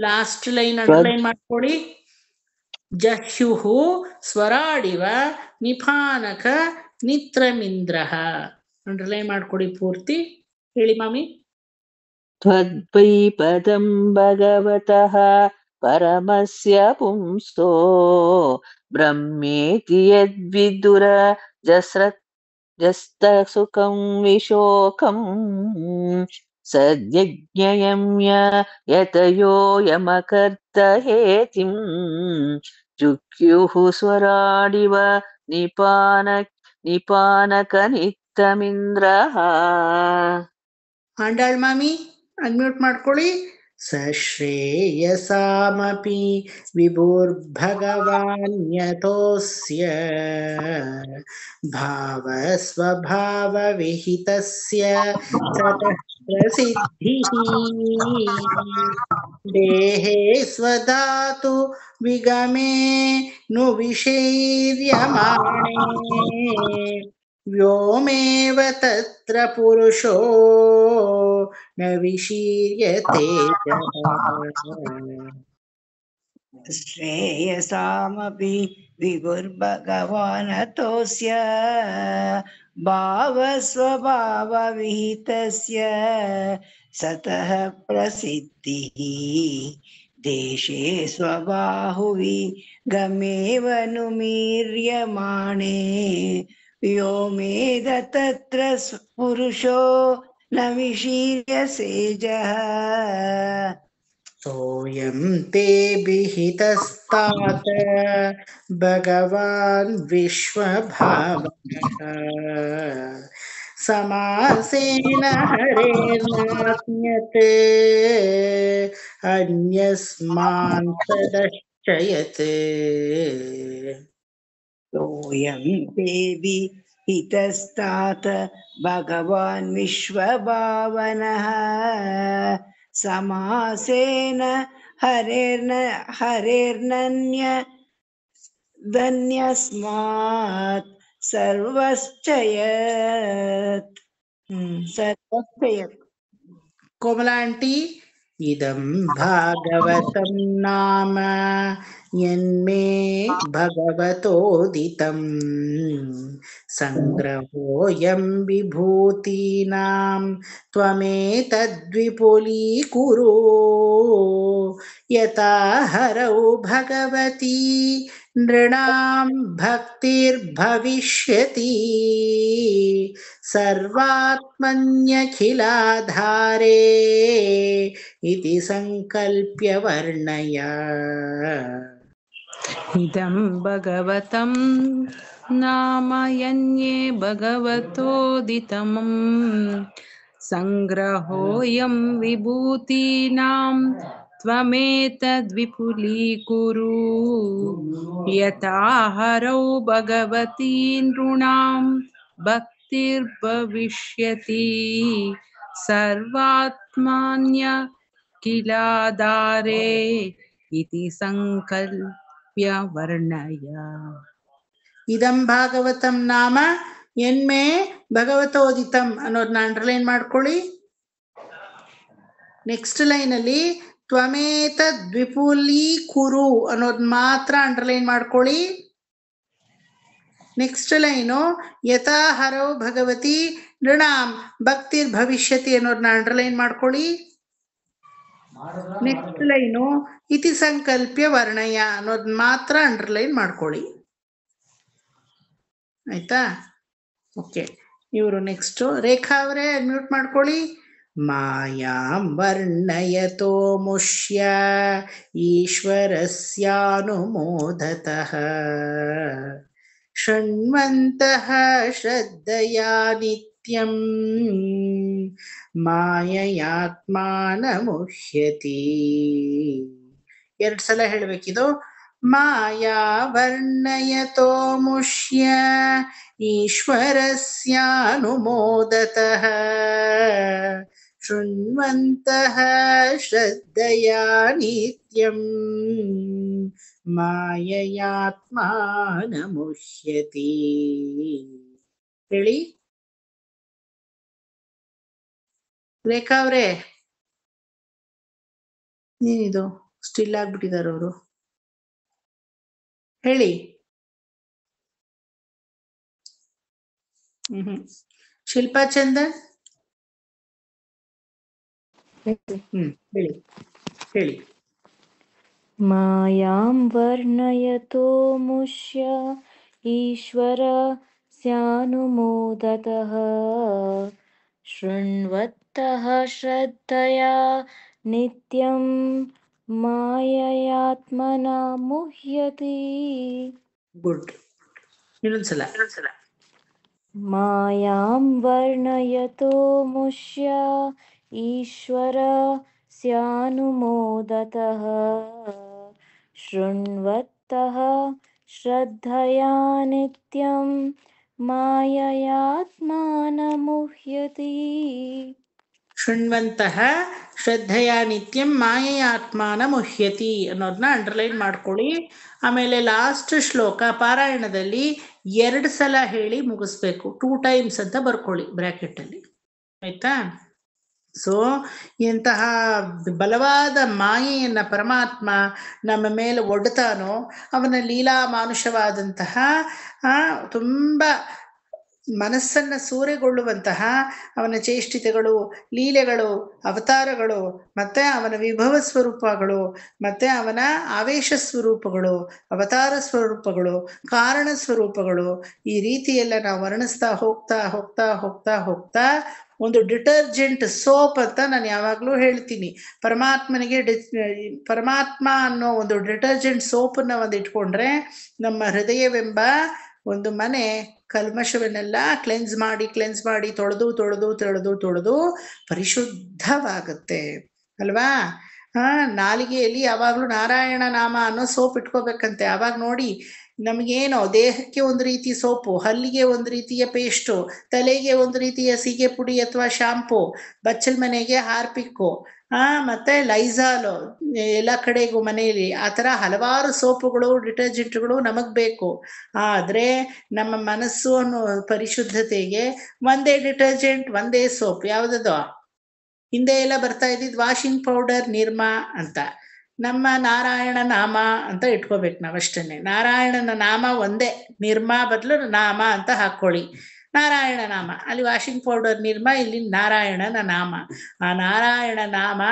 ಲಾಸ್ಟ್ ಲೈನ್ ಅಂಡರ್ಲೈನ್ ಮಾಡ್ಕೊಳ್ಳಿ. ಜಹ್ಯುಹು ಸ್ವರಾಡಿವ ನಿಪಾನಕ ನಿತ್ರಮಿಂದ್ರಃ. ಅಂಡರ್ಲೈನ್ ಮಾಡ್ಕೊಡಿ ಪೂರ್ತಿ. ಹೇಳಿ ಮಾಮಿ. त्वद्वै पदं भगवतः परमस्य पुंसो ब्रह्मेति यद्विदुरजस्तसुखं विशोकं सद्यज्ञयम्य यतयो यमकर्तहेतिं जुह्युः स्वराडिव निपानकनित्यमिन्द्रः. ಹಾಂಡಾಳ್ ಮಾಮಿ ಅನ್ಮ್ಯೂಟ್ ಮಾಡ್ಕೊಳ್ಳಿ. ಸಶ್ರೇಯಸಾಮಪಿ ವಿಭುರ್ಭಗವಾನ್ಯತೋಸ್ಯ ಭಾವಸ್ವಭಾವವಿಹಿತಸ್ಯ ಸತಃ ಪ್ರಸಿದ್ಧಿಃ ದೇಹೇ ಸ್ವಧಾತು ವಿಗಮೇ ನು ವಿಷೇರ್ಯಮಾಣೇ ವ್ಯೋಮೇವ ತತ್ರ ಪುರುಷೋ ನ ವಿಶೀರ್ಯತೆ. ಶ್ರೇಯಸಾಮಪಿ ವಿಭುರ್ಭಗವಾನತೋಸ್ಯ ಭಾವಸ್ವಭಾವವಿಹಿತಸ್ಯ ಸತಃ ಪ್ರಸಿದ್ಧಿಃ ದೇಶೇ ಸ್ವಬಾಹುವಿ ಗಮೇವ ನುಮೀರ್ಯಮಾಣೇ ವ್ಯೋಮೇದ ತತ್ರ ಪುರುಷೋ ನ ವಿಶೀರ್ಯಸೇಜಃ. ಸೋಯಂ ತೇ ವಿಹಿತಸ್ತಾತ ಭಗವಾನ್ ವಿಶ್ವಭಾವನಃ ಸಮಾಸೇನ ಹರೇರ್ನಾತ್ಮ್ಯತ್ ಅನ್ಯಸ್ಮಾನ್ ತದಶ್ಚಯತ್. सोऽयं देवी हितस्तात भगवान् विश्वभावनः समासेन हरेर्नन्यस्मात् सर्वश्चयत्. ಕೋಮಲಾ ಆಂಟಿ. ಇದಂ ಭಾಗವತಂ ನಾಮ ಯನ್ಮೇ ಭಗವತೋದಿತಂ ಸಂಗ್ರಹೋಯಂ ವಿಭೂತೀನಾಂ ತ್ವಮೇತದ್ವಿಪುಲೀಕುರು ಯಥಾ ಹರೌ ಭಗವತಿ ನೃಣಾಂ ಭಕ್ತಿರ್ಭವಿಷ್ಯತಿ ಸರ್ವಾತ್ಮನ್ಯಖಿಲಾಧಾರೇ ಇತಿ ಸಂಕಲ್ಪ್ಯ ವರ್ಣಯ. ಇದಂ ಭಗವತಂ ನಾಮ ಯನ್ಯೇ ಭಗವತೋದಿತಂ ಸಂಗ್ರಹೋಯಂ ವಿಭೂತೀನಾಂ ತ್ವಮೇತದ್ವಿಪುಲೀಕುರು ಯಥಾ ಹರೌ ಭಗವತಿ ನೃಣಾಂ ಭಕ್ತಿರ್ಭವಿಷ್ಯತಿ ಸರ್ವಾತ್ಮನ್ಯಖಿಲಾಧಾರೇ ಇತಿ ಸಂಕಲ್ಪ್ಯ ವರ್ಣಯ. ಇದಂ ಭಾಗವತಂ ನಾಮ ಯನ್ಮೇ ಭಗವತೋದಿತಂ ಅನ್ನೋದನ್ನ ಅಂಡರ್ಲೈನ್ ಮಾಡ್ಕೊಳ್ಳಿ. ನೆಕ್ಸ್ಟ್ ಲೈನ್ ಅಲ್ಲಿ ತ್ವಮೇತದ್ ವಿಪುಲೀಕುರು ಅನ್ನೋದ್ ಮಾತ್ರ ಅಂಡರ್ಲೈನ್ ಮಾಡ್ಕೊಳ್ಳಿ. ನೆಕ್ಸ್ಟ್ ಲೈನು ಯಥಾ ಹರೌ ಭಗವತಿ ನೃಣಾಂ ಭಕ್ತಿರ್ ಭವಿಷ್ಯತಿ ಅನ್ನೋದನ್ನ ಅಂಡರ್ಲೈನ್ ಮಾಡ್ಕೊಳ್ಳಿ. ನೆಕ್ಸ್ಟ್ ಲೈನು ಇತಿ ಸಂಕಲ್ಪ್ಯ ವರ್ಣಯ ಅನ್ನೋದ್ ಮಾತ್ರ ಅಂಡರ್ಲೈನ್ ಮಾಡ್ಕೊಳ್ಳಿ. ಆಯ್ತಾ? ಓಕೆ, ಇವರು ನೆಕ್ಸ್ಟ್ ರೇಖಾ ಅವರೇ ಮ್ಯೂಟ್ ಮಾಡ್ಕೊಳ್ಳಿ. ಮಾಯಾಂ ವರ್ಣಯತೋ ಮುಷ್ಯ ಈಶ್ವರಸ್ಯಾನುಮೋದತಃ ಶೃಣ್ವಂತಃ ಶ್ರದ್ಧಯಾ ನಿತ್ಯಂ ಮಾಯಯಾತ್ಮಾನಮುಹ್ಯತಿ. 2 ಸಲ ಹೇಳ್ಬೇಕಿದು. ಮಾಯಾ ವರ್ಣಯತೋ ಮುಷ್ಯ ಈಶ್ವರಸ್ಯಾನುಮೋದತಃ ಶೃಣ್ವಂತಃ ಶ್ರದ್ಧಯಾ ನಿತ್ಯಂ ಮಾಯಯಾತ್ಮಾನಮುಹ್ಯತಿ. ಹೇಳಿ ರೇಖಾ ಅವ್ರೆ, ಏನಿದು ಸ್ಟಿಲ್ ಆಗ್ಬಿಟ್ಟಿದಾರ ಅವರು? ಹೇಳಿ. ಶಿಲ್ಪಾ ಚಂದನ್ ಹೇಳಿ ಹೇಳಿ. ಮಾಯಾಂ ವರ್ಣಯತೋ ಮುಷ್ಯ ಈಶ್ವರ ಸ್ಯಾನುಮೋದತಃ ಶೃಣ್ವತ್ತಃ ಶ್ರದ್ಧಯಾ ನಿತ್ಯಂ ಮಾಯಯಾತ್ಮನ ಮುಹ್ಯತಿ. ಗುಡ್. ಇನ್ನೊಂದ್ಸಲ. ಮಾಯಾಂ ವರ್ಣಯತೋ ಮುಷ್ಯ ಈಶ್ವರ ಸ್ಯಾನುಮೋದತಃ ಶೃಣ್ವತ್ತಃ ಶ್ರದ್ಧಯಾ ನಿತ್ಯಂ ಮಾಯಯಾತ್ಮಾನಮುಹ್ಯತಿ. ಶೃಣ್ವಂತಃ ಶ್ರದ್ಧೆಯ ನಿತ್ಯಂ ಮಾಯಯಾತ್ಮಾನ ಮುಹ್ಯತಿ ಅನ್ನೋದನ್ನ ಅಂಡರ್ಲೈನ್ ಮಾಡ್ಕೊಳ್ಳಿ. ಆಮೇಲೆ ಲಾಸ್ಟ್ ಶ್ಲೋಕ ಪಾರಾಯಣದಲ್ಲಿ 2 ಸಲ ಹೇಳಿ ಮುಗಿಸ್ಬೇಕು. 2 times ಅಂತ ಬರ್ಕೊಳ್ಳಿ ಬ್ರಾಕೆಟಲ್ಲಿ. ಆಯ್ತಾ? ಸೊ ಎಂತಹ ಬಲವಾದ ಮಾಯೆಯನ್ನ ಪರಮಾತ್ಮ ನಮ್ಮ ಮೇಲೆ ಒಡ್ತಾನೋ, ಅವನ ಲೀಲಾ ಮಾನುಷವಾದಂತಹ ತುಂಬ ಮನಸ್ಸನ್ನ ಸೂರೆಗೊಳ್ಳುವಂತಹ ಅವನ ಚೇಷ್ಟಿತೆಗಳು, ಲೀಲೆಗಳು, ಅವತಾರಗಳು, ಮತ್ತೆ ಅವನ ವಿಭವ ಸ್ವರೂಪಗಳು, ಮತ್ತೆ ಅವನ ಆವೇಶ ಸ್ವರೂಪಗಳು, ಅವತಾರ ಸ್ವರೂಪಗಳು, ಕಾರಣ ಸ್ವರೂಪಗಳು, ಈ ರೀತಿಯೆಲ್ಲ ನಾವು ವರ್ಣಿಸ್ತಾ ಹೋಗ್ತಾ ಹೋಗ್ತಾ ಹೋಗ್ತಾ ಹೋಗ್ತಾ ಒಂದು ಡಿಟರ್ಜೆಂಟ್ ಸೋಪ್ ಅಂತ ನಾನು ಯಾವಾಗಲೂ ಹೇಳ್ತೀನಿ. ಪರಮಾತ್ಮ ಅನ್ನೋ ಒಂದು ಡಿಟರ್ಜೆಂಟ್ ಸೋಪನ್ನ ಒಂದು ಇಟ್ಕೊಂಡ್ರೆ ನಮ್ಮ ಹೃದಯವೆಂಬ ಒಂದು ಮನೆ ಕಲ್ಮಶವನ್ನೆಲ್ಲ ಕ್ಲೆನ್ಸ್ ಮಾಡಿ ತೊಳೆದು ಪರಿಶುದ್ಧವಾಗುತ್ತೆ ಅಲ್ವಾ? ನಾಲಿಗೆಯಲ್ಲಿ ಯಾವಾಗಲೂ ನಾರಾಯಣ ನಾಮ ಅನ್ನೋ ಸೋಪ್ ಇಟ್ಕೋಬೇಕಂತೆ. ಆವಾಗ ನೋಡಿ ನಮಗೇನೋ ದೇಹಕ್ಕೆ ಒಂದು ರೀತಿ ಸೋಪು, ಹಲ್ಲಿಗೆ ಒಂದು ರೀತಿಯ ಪೇಸ್ಟು, ತಲೆಗೆ ಒಂದು ರೀತಿಯ ಸೀಗೆ ಪುಡಿ ಅಥವಾ ಶಾಂಪು, ಬಚ್ಚಲ್ ಮನೆಗೆ ಹಾರ್ಪಿಕ್ಕು, ಮತ್ತೆ ಲೈಸಾಲು, ಎಲ್ಲ ಕಡೆಗೂ ಮನೆಯಲ್ಲಿ ಆ ಥರ ಹಲವಾರು ಸೋಪುಗಳು, ಡಿಟರ್ಜೆಂಟ್ಗಳು ನಮಗ್ ಬೇಕು. ಆದರೆ ನಮ್ಮ ಮನಸ್ಸು ಅನ್ನೋ ಪರಿಶುದ್ಧತೆಗೆ ಒಂದೇ ಡಿಟರ್ಜೆಂಟ್, ಒಂದೇ ಸೋಪ್. ಯಾವುದದು? ಹಿಂದೆ ಎಲ್ಲ ಬರ್ತಾ ಇದ್ದಿದ್ದು ವಾಷಿಂಗ್ ಪೌಡರ್, ನಿರ್ಮಾ ಅಂತ. ನಮ್ಮ ನಾರಾಯಣ ನಾಮ ಅಂತ ಇಟ್ಕೋಬೇಕು ನಾವಷ್ಟನ್ನೇ. ನಾರಾಯಣನ ನಾಮ ಒಂದೇ, ನಿರ್ಮಾ ಬದಲು ನಾಮ ಅಂತ ಹಾಕೊಳ್ಳಿ. ನಾರಾಯಣ ನಾಮ, ಅಲ್ಲಿ ವಾಷಿಂಗ್ ಪೌಡರ್ ನಿರ್ಮಾ, ಇಲ್ಲಿ ನಾರಾಯಣನ ನಾಮ. ಆ ನಾರಾಯಣ ನಾಮ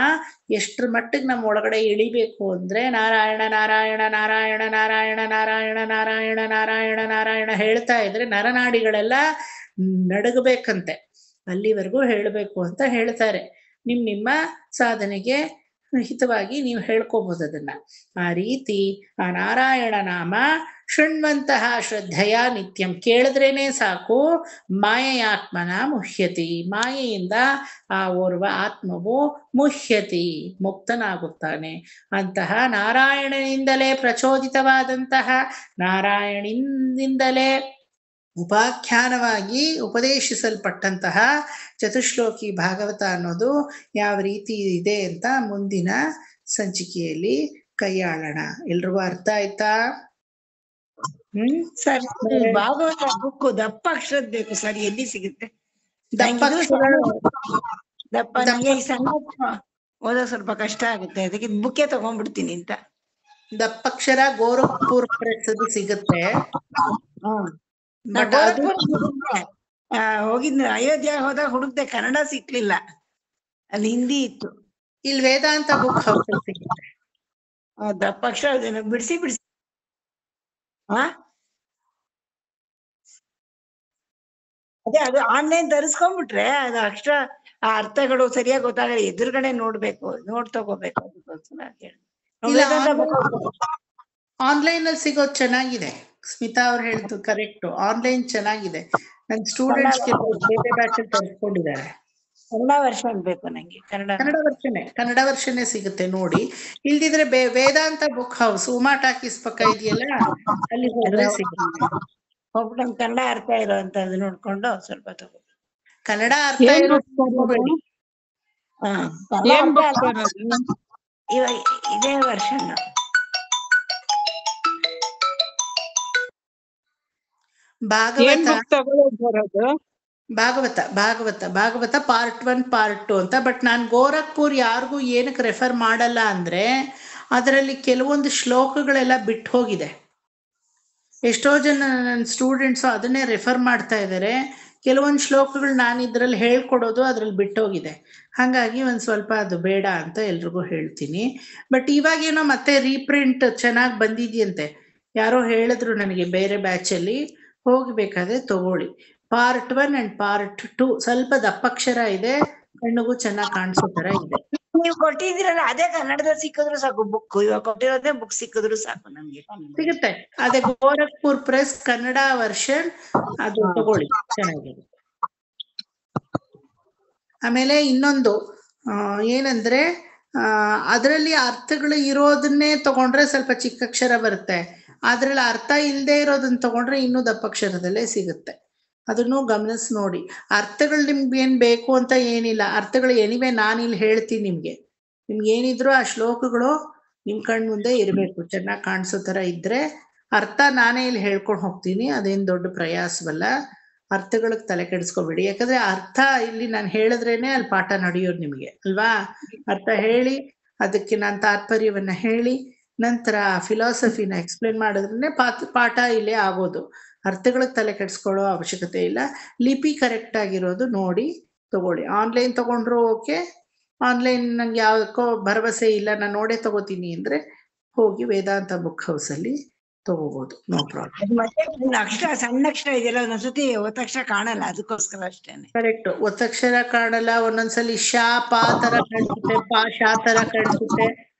ಎಷ್ಟ್ರ ಮಟ್ಟಿಗೆ ನಮ್ಮ ಒಳಗಡೆ ಇಳಿಬೇಕು ಅಂದ್ರೆ ನಾರಾಯಣ ನಾರಾಯಣ ನಾರಾಯಣ ನಾರಾಯಣ ನಾರಾಯಣ ನಾರಾಯಣ ನಾರಾಯಣ ನಾರಾಯಣ ಹೇಳ್ತಾ ಇದ್ರೆ ನರನಾಡಿಗಳೆಲ್ಲ ನಡಗಬೇಕಂತೆ. ಅಲ್ಲಿವರೆಗೂ ಹೇಳಬೇಕು ಅಂತ ಹೇಳ್ತಾರೆ. ನಿಮ್ಮ ಸಾಧನೆಗೆ ಹಿತವಾಗಿ ನೀವು ಹೇಳ್ಕೋಬಹುದು ಅದನ್ನ. ಆ ರೀತಿ ಆ ನಾರಾಯಣ ನಾಮ ಶೃಣ್ವಂತಹ ಶ್ರದ್ಧೆಯ ನಿತ್ಯಂ, ಕೇಳಿದ್ರೇನೆ ಸಾಕು, ಮಾಯೆಯಾತ್ಮನ ಮುಹ್ಯತಿ, ಮಾಯೆಯಿಂದ ಆ ಓರ್ವ ಆತ್ಮವು ಮುಹ್ಯತಿ, ಮುಕ್ತನಾಗುತ್ತಾನೆ. ಅಂತಹ ನಾರಾಯಣನಿಂದಲೇ ಪ್ರಚೋದಿತವಾದಂತಹ, ನಾರಾಯಣನಿಂದಲೇ ಉಪಾಖ್ಯಾನವಾಗಿ ಉಪದೇಶಿಸಲ್ಪಟ್ಟಂತಹ ಚತುಶ್ಲೋಕಿ ಭಾಗವತ ಅನ್ನೋದು ಯಾವ ರೀತಿ ಇದೆ ಅಂತ ಮುಂದಿನ ಸಂಚಿಕೆಯಲ್ಲಿ ಕೈಯಾಳೋಣ. ಎಲ್ರಿಗೂ ಅರ್ಥ ಆಯ್ತಾ? ಸರ್, ಭಾಗವತ ಬುಕ್ ದಪ್ಪ ಅಕ್ಷರದ್ ಬೇಕು ಸರ್, ಎಲ್ಲಿ ಸಿಗುತ್ತೆ? ದಪ್ಪ ದಪ್ಪ ನಂಗೆ ಈ ಸಣ್ಣ ಓದೋಕ್ ಸ್ವಲ್ಪ ಕಷ್ಟ ಆಗುತ್ತೆ, ಅದಕ್ಕೆ ಬುಕ್ಕೇ ತಗೊಂಡ್ಬಿಡ್ತೀನಿ ಅಂತ. ದಪ್ಪಕ್ಷರ ಗೋರಖ್ಪುರ್ ಪ್ರೆಸ್ ಅದು ಸಿಗುತ್ತೆ. ಬಟ್ ಅದು ಹೋಗಿದ್ನ ಅಯೋಧ್ಯ ಹೋದಾಗ ಹುಡುಕ್ದೆ, ಕನ್ನಡ ಸಿಕ್ಲಿಲ್ಲ, ಅಲ್ಲಿ ಹಿಂದಿ ಇತ್ತು. ಇಲ್ಲಿ ವೇದಾಂತ ಬುಕ್ ಹೌಸ್ ಸಿಗುತ್ತೆ. ದಪ್ಪಕ್ಷರ ಬಿಡಿಸಿ ಅದೇ ಅದು ಆನ್ಲೈನ್ ತರಿಸ್ಕೊಂಡ್ಬಿಟ್ರೆ ಅದು ಅಕ್ಷರ ಆ ಅರ್ಥಗಳು ಸರಿಯಾಗಿ ಗೊತ್ತಾಗಲ್ಲ, ಎದುರುಗಡೆ ನೋಡ್ಬೇಕು, ನೋಡ್ ತಗೋಬೇಕು. ಅದಕ್ಕೋಸ್ಕರ ಆನ್ಲೈನ್ ಅಲ್ಲಿ ಸಿಗೋದು ಚೆನ್ನಾಗಿದೆ. ಸ್ಮಿತಾ ಅವ್ರು ಹೇಳಿದ್ದು ಕರೆಕ್ಟ್, ಆನ್ಲೈನ್ ಚೆನ್ನಾಗಿದೆ. ನನ್ ಸ್ಟೂಡೆಂಟ್ಸ್ ಬೇರೆ ಬ್ಯಾಚ್ ತರಿಸ್ಕೊಂಡಿದ್ದಾರೆ. ಕನ್ನಡ ವರ್ಷನ್ ಬೇಕು ನಂಗೆ, ಕನ್ನಡ ವರ್ಷನೇ ಸಿಗುತ್ತೆ ನೋಡಿ. ಇಲ್ದಿದ್ರೆ ವೇದಾಂತ ಬುಕ್ ಹೌಸ್ ಉಮಾ ಟಾಕೀಸ್ ಪಕ್ಕ ಇದೆಯಲ್ಲ, ಅಲ್ಲಿ ಹೋದ್ರೆ ಸಿಗುತ್ತೆ. ಹೋಗ್ಬಿಟ್ಟು ನಮ್ ಕನ್ನಡ ಅರ್ಥ ಇರೋಂಥದ್ದು ನೋಡ್ಕೊಂಡು ಸ್ವಲ್ಪ ತಗೋ. ಕನ್ನಡ ಅರ್ಥ ಇರೋಬೇಡಿ. ಇವಾಗ ಇದೇ ವರ್ಷನ್ ಭಾಗವತ ಪಾರ್ಟ್ 1 ಪಾರ್ಟ್ 2 ಅಂತ. ಬಟ್ ನಾನ್ ಗೋರಖ್ಪುರ್ ಯಾರಿಗೂ ಏನಕ್ಕೆ ರೆಫರ್ ಮಾಡಲ್ಲ ಅಂದ್ರೆ ಅದರಲ್ಲಿ ಕೆಲವೊಂದು ಶ್ಲೋಕಗಳೆಲ್ಲ ಬಿಟ್ಟು ಹೋಗಿದೆ. ಎಷ್ಟೋ ಜನ ನನ್ನ ಸ್ಟೂಡೆಂಟ್ಸ್ ಅದನ್ನೇ ರೆಫರ್ ಮಾಡ್ತಾ ಇದ್ದಾರೆ. ಕೆಲವೊಂದು ಶ್ಲೋಕಗಳು ನಾನು ಇದ್ರಲ್ಲಿ ಹೇಳ್ಕೊಡೋದು ಅದ್ರಲ್ಲಿ ಬಿಟ್ಟೋಗಿದೆ. ಹಾಗಾಗಿ ಒಂದ್ ಸ್ವಲ್ಪ ಅದು ಬೇಡ ಅಂತ ಎಲ್ರಿಗೂ ಹೇಳ್ತೀನಿ. ಬಟ್ ಇವಾಗೇನೋ ಮತ್ತೆ ರೀಪ್ರಿಂಟ್ ಚೆನ್ನಾಗಿ ಬಂದಿದೆಯಂತೆ, ಯಾರೋ ಹೇಳಿದ್ರು ನನಗೆ ಬೇರೆ ಬ್ಯಾಚ್ ಅಲ್ಲಿ. ಹೋಗ್ಬೇಕಾದ್ರೆ ತಗೊಳ್ಳಿ. ಪಾರ್ಟ್ 1 ಅಂಡ್ ಪಾರ್ಟ್ 2 ಸ್ವಲ್ಪ ದಪ್ಪಕ್ಷರ ಇದೆ, ಕಣ್ಣಿಗೂ ಚೆನ್ನಾಗಿ ಕಾಣಿಸೋ ತರ ಇದೆ. ನೀವು ಕೊಟ್ಟಿದ್ದೀರಲ್ಲ ಅದೇ ಕನ್ನಡದಲ್ಲಿ ಸಿಕ್ಕಿದ್ರು ಸಾಕು ಬುಕ್. ಇವಾಗ ಕೊಟ್ಟಿರೋದೇ ಬುಕ್ ಸಿಕ್ಕಿದ್ರು ಸಾಕು ನಮ್ಗೆ. ಸಿಗುತ್ತೆ, ಅದೇ ಗೋರಖ್ಪುರ್ ಪ್ರೆಸ್ ಕನ್ನಡ ವರ್ಷನ್, ಅದು ತಗೊಳ್ಳಿ, ಚೆನ್ನಾಗಿದೆ. ಆಮೇಲೆ ಇನ್ನೊಂದು ಏನಂದ್ರೆ ಅದರಲ್ಲಿ ಅರ್ಥಗಳು ಇರೋದನ್ನೇ ತಗೊಂಡ್ರೆ ಸ್ವಲ್ಪ ಚಿಕ್ಕ ಅಕ್ಷರ ಬರುತ್ತೆ. ಅದ್ರಲ್ಲಿ ಅರ್ಥ ಇಲ್ಲದೆ ಇರೋದನ್ನ ತಗೊಂಡ್ರೆ ಇನ್ನೂ ದಪ್ಪಕ್ಷರದಲ್ಲೇ ಸಿಗುತ್ತೆ. ಅದನ್ನು ಗಮನಿಸಿ ನೋಡಿ. ಅರ್ಥಗಳು ನಿಮ್ಗೆ ಏನ್ ಬೇಕು ಅಂತ ಏನಿಲ್ಲ, ಅರ್ಥಗಳು ಏನಿವೆ ನಾನು ಇಲ್ಲಿ ಹೇಳ್ತೀನಿ ನಿಮ್ಗೆ ಏನಿದ್ರು ಆ ಶ್ಲೋಕಗಳು ನಿಮ್ ಕಣ್ ಮುಂದೆ ಇರಬೇಕು, ಚೆನ್ನಾಗಿ ಕಾಣಿಸೋ ತರ ಇದ್ರೆ. ಅರ್ಥ ನಾನೇ ಇಲ್ಲಿ ಹೇಳ್ಕೊಂಡು ಹೋಗ್ತೀನಿ, ಅದೇನ್ ದೊಡ್ಡ ಪ್ರಯಾಸವಲ್ಲ. ಅರ್ಥಗಳಿಗೆ ತಲೆ ಕೆಡಿಸ್ಕೋಬೇಡಿ, ಯಾಕಂದ್ರೆ ಅರ್ಥ ಇಲ್ಲಿ ನಾನು ಹೇಳಿದ್ರೇನೆ ಅಲ್ಲಿ ಪಾಠ ನಡೆಯೋದು ನಿಮ್ಗೆ ಅಲ್ವಾ. ಅರ್ಥ ಹೇಳಿ ಅದಕ್ಕೆ ನಾನು ತಾತ್ಪರ್ಯವನ್ನ ಹೇಳಿ ನಂತರ ಫಿಲಾಸಫಿನ ಎಕ್ಸ್ಪ್ಲೇನ್ ಮಾಡಿದ್ರೆ ಪಾಠ ಇಲ್ಲೇ ಆಗೋದು. ಅರ್ಥಗಳಿಗೆ ತಲೆ ಕೆಡಿಸ್ಕೊಳ್ಳೋ ಅವಶ್ಯಕತೆ ಇಲ್ಲ. ಲಿಪಿ ಕರೆಕ್ಟ್ ಆಗಿರೋದು ನೋಡಿ ತಗೊಳ್ಳಿ. ಆನ್ಲೈನ್ ತಗೊಂಡ್ರು ಓಕೆ, ಆನ್ಲೈನ್ ನಂಗೆ ಯಾವ್ದಕ್ಕೋ ಭರವಸೆ ಇಲ್ಲ, ನಾನು ನೋಡೇ ತಗೋತೀನಿ ಅಂದ್ರೆ ಹೋಗಿ ವೇದಾಂತ ಬುಕ್ ಹೌಸ್ ಅಲ್ಲಿ ತಗೋಬಹುದು, ನೋ ಪ್ರಾಬ್ಲಮ್. ಮತ್ತೆ ಅಕ್ಷರ ಸಣ್ಣ ಅಕ್ಷರ ಇದೆಯಲ್ಲ, ಒಂದೊಂದ್ಸತಿ ಒತ್ತಕ್ಷರ ಕಾಣಲ್ಲ, ಅದಕ್ಕೋಸ್ಕರ ಅಷ್ಟೇನೆ. ಕರೆಕ್ಟ್, ಒತ್ತಕ್ಷರ ಕಾಣಲ್ಲ, ಒಂದೊಂದ್ಸಲಿ ಶಾ ಪಾ ತರ ಕಾಣಿಸುತ್ತೆ, ಪಾ ಶಾ ತರ ಕಾಣಿಸುತ್ತೆ.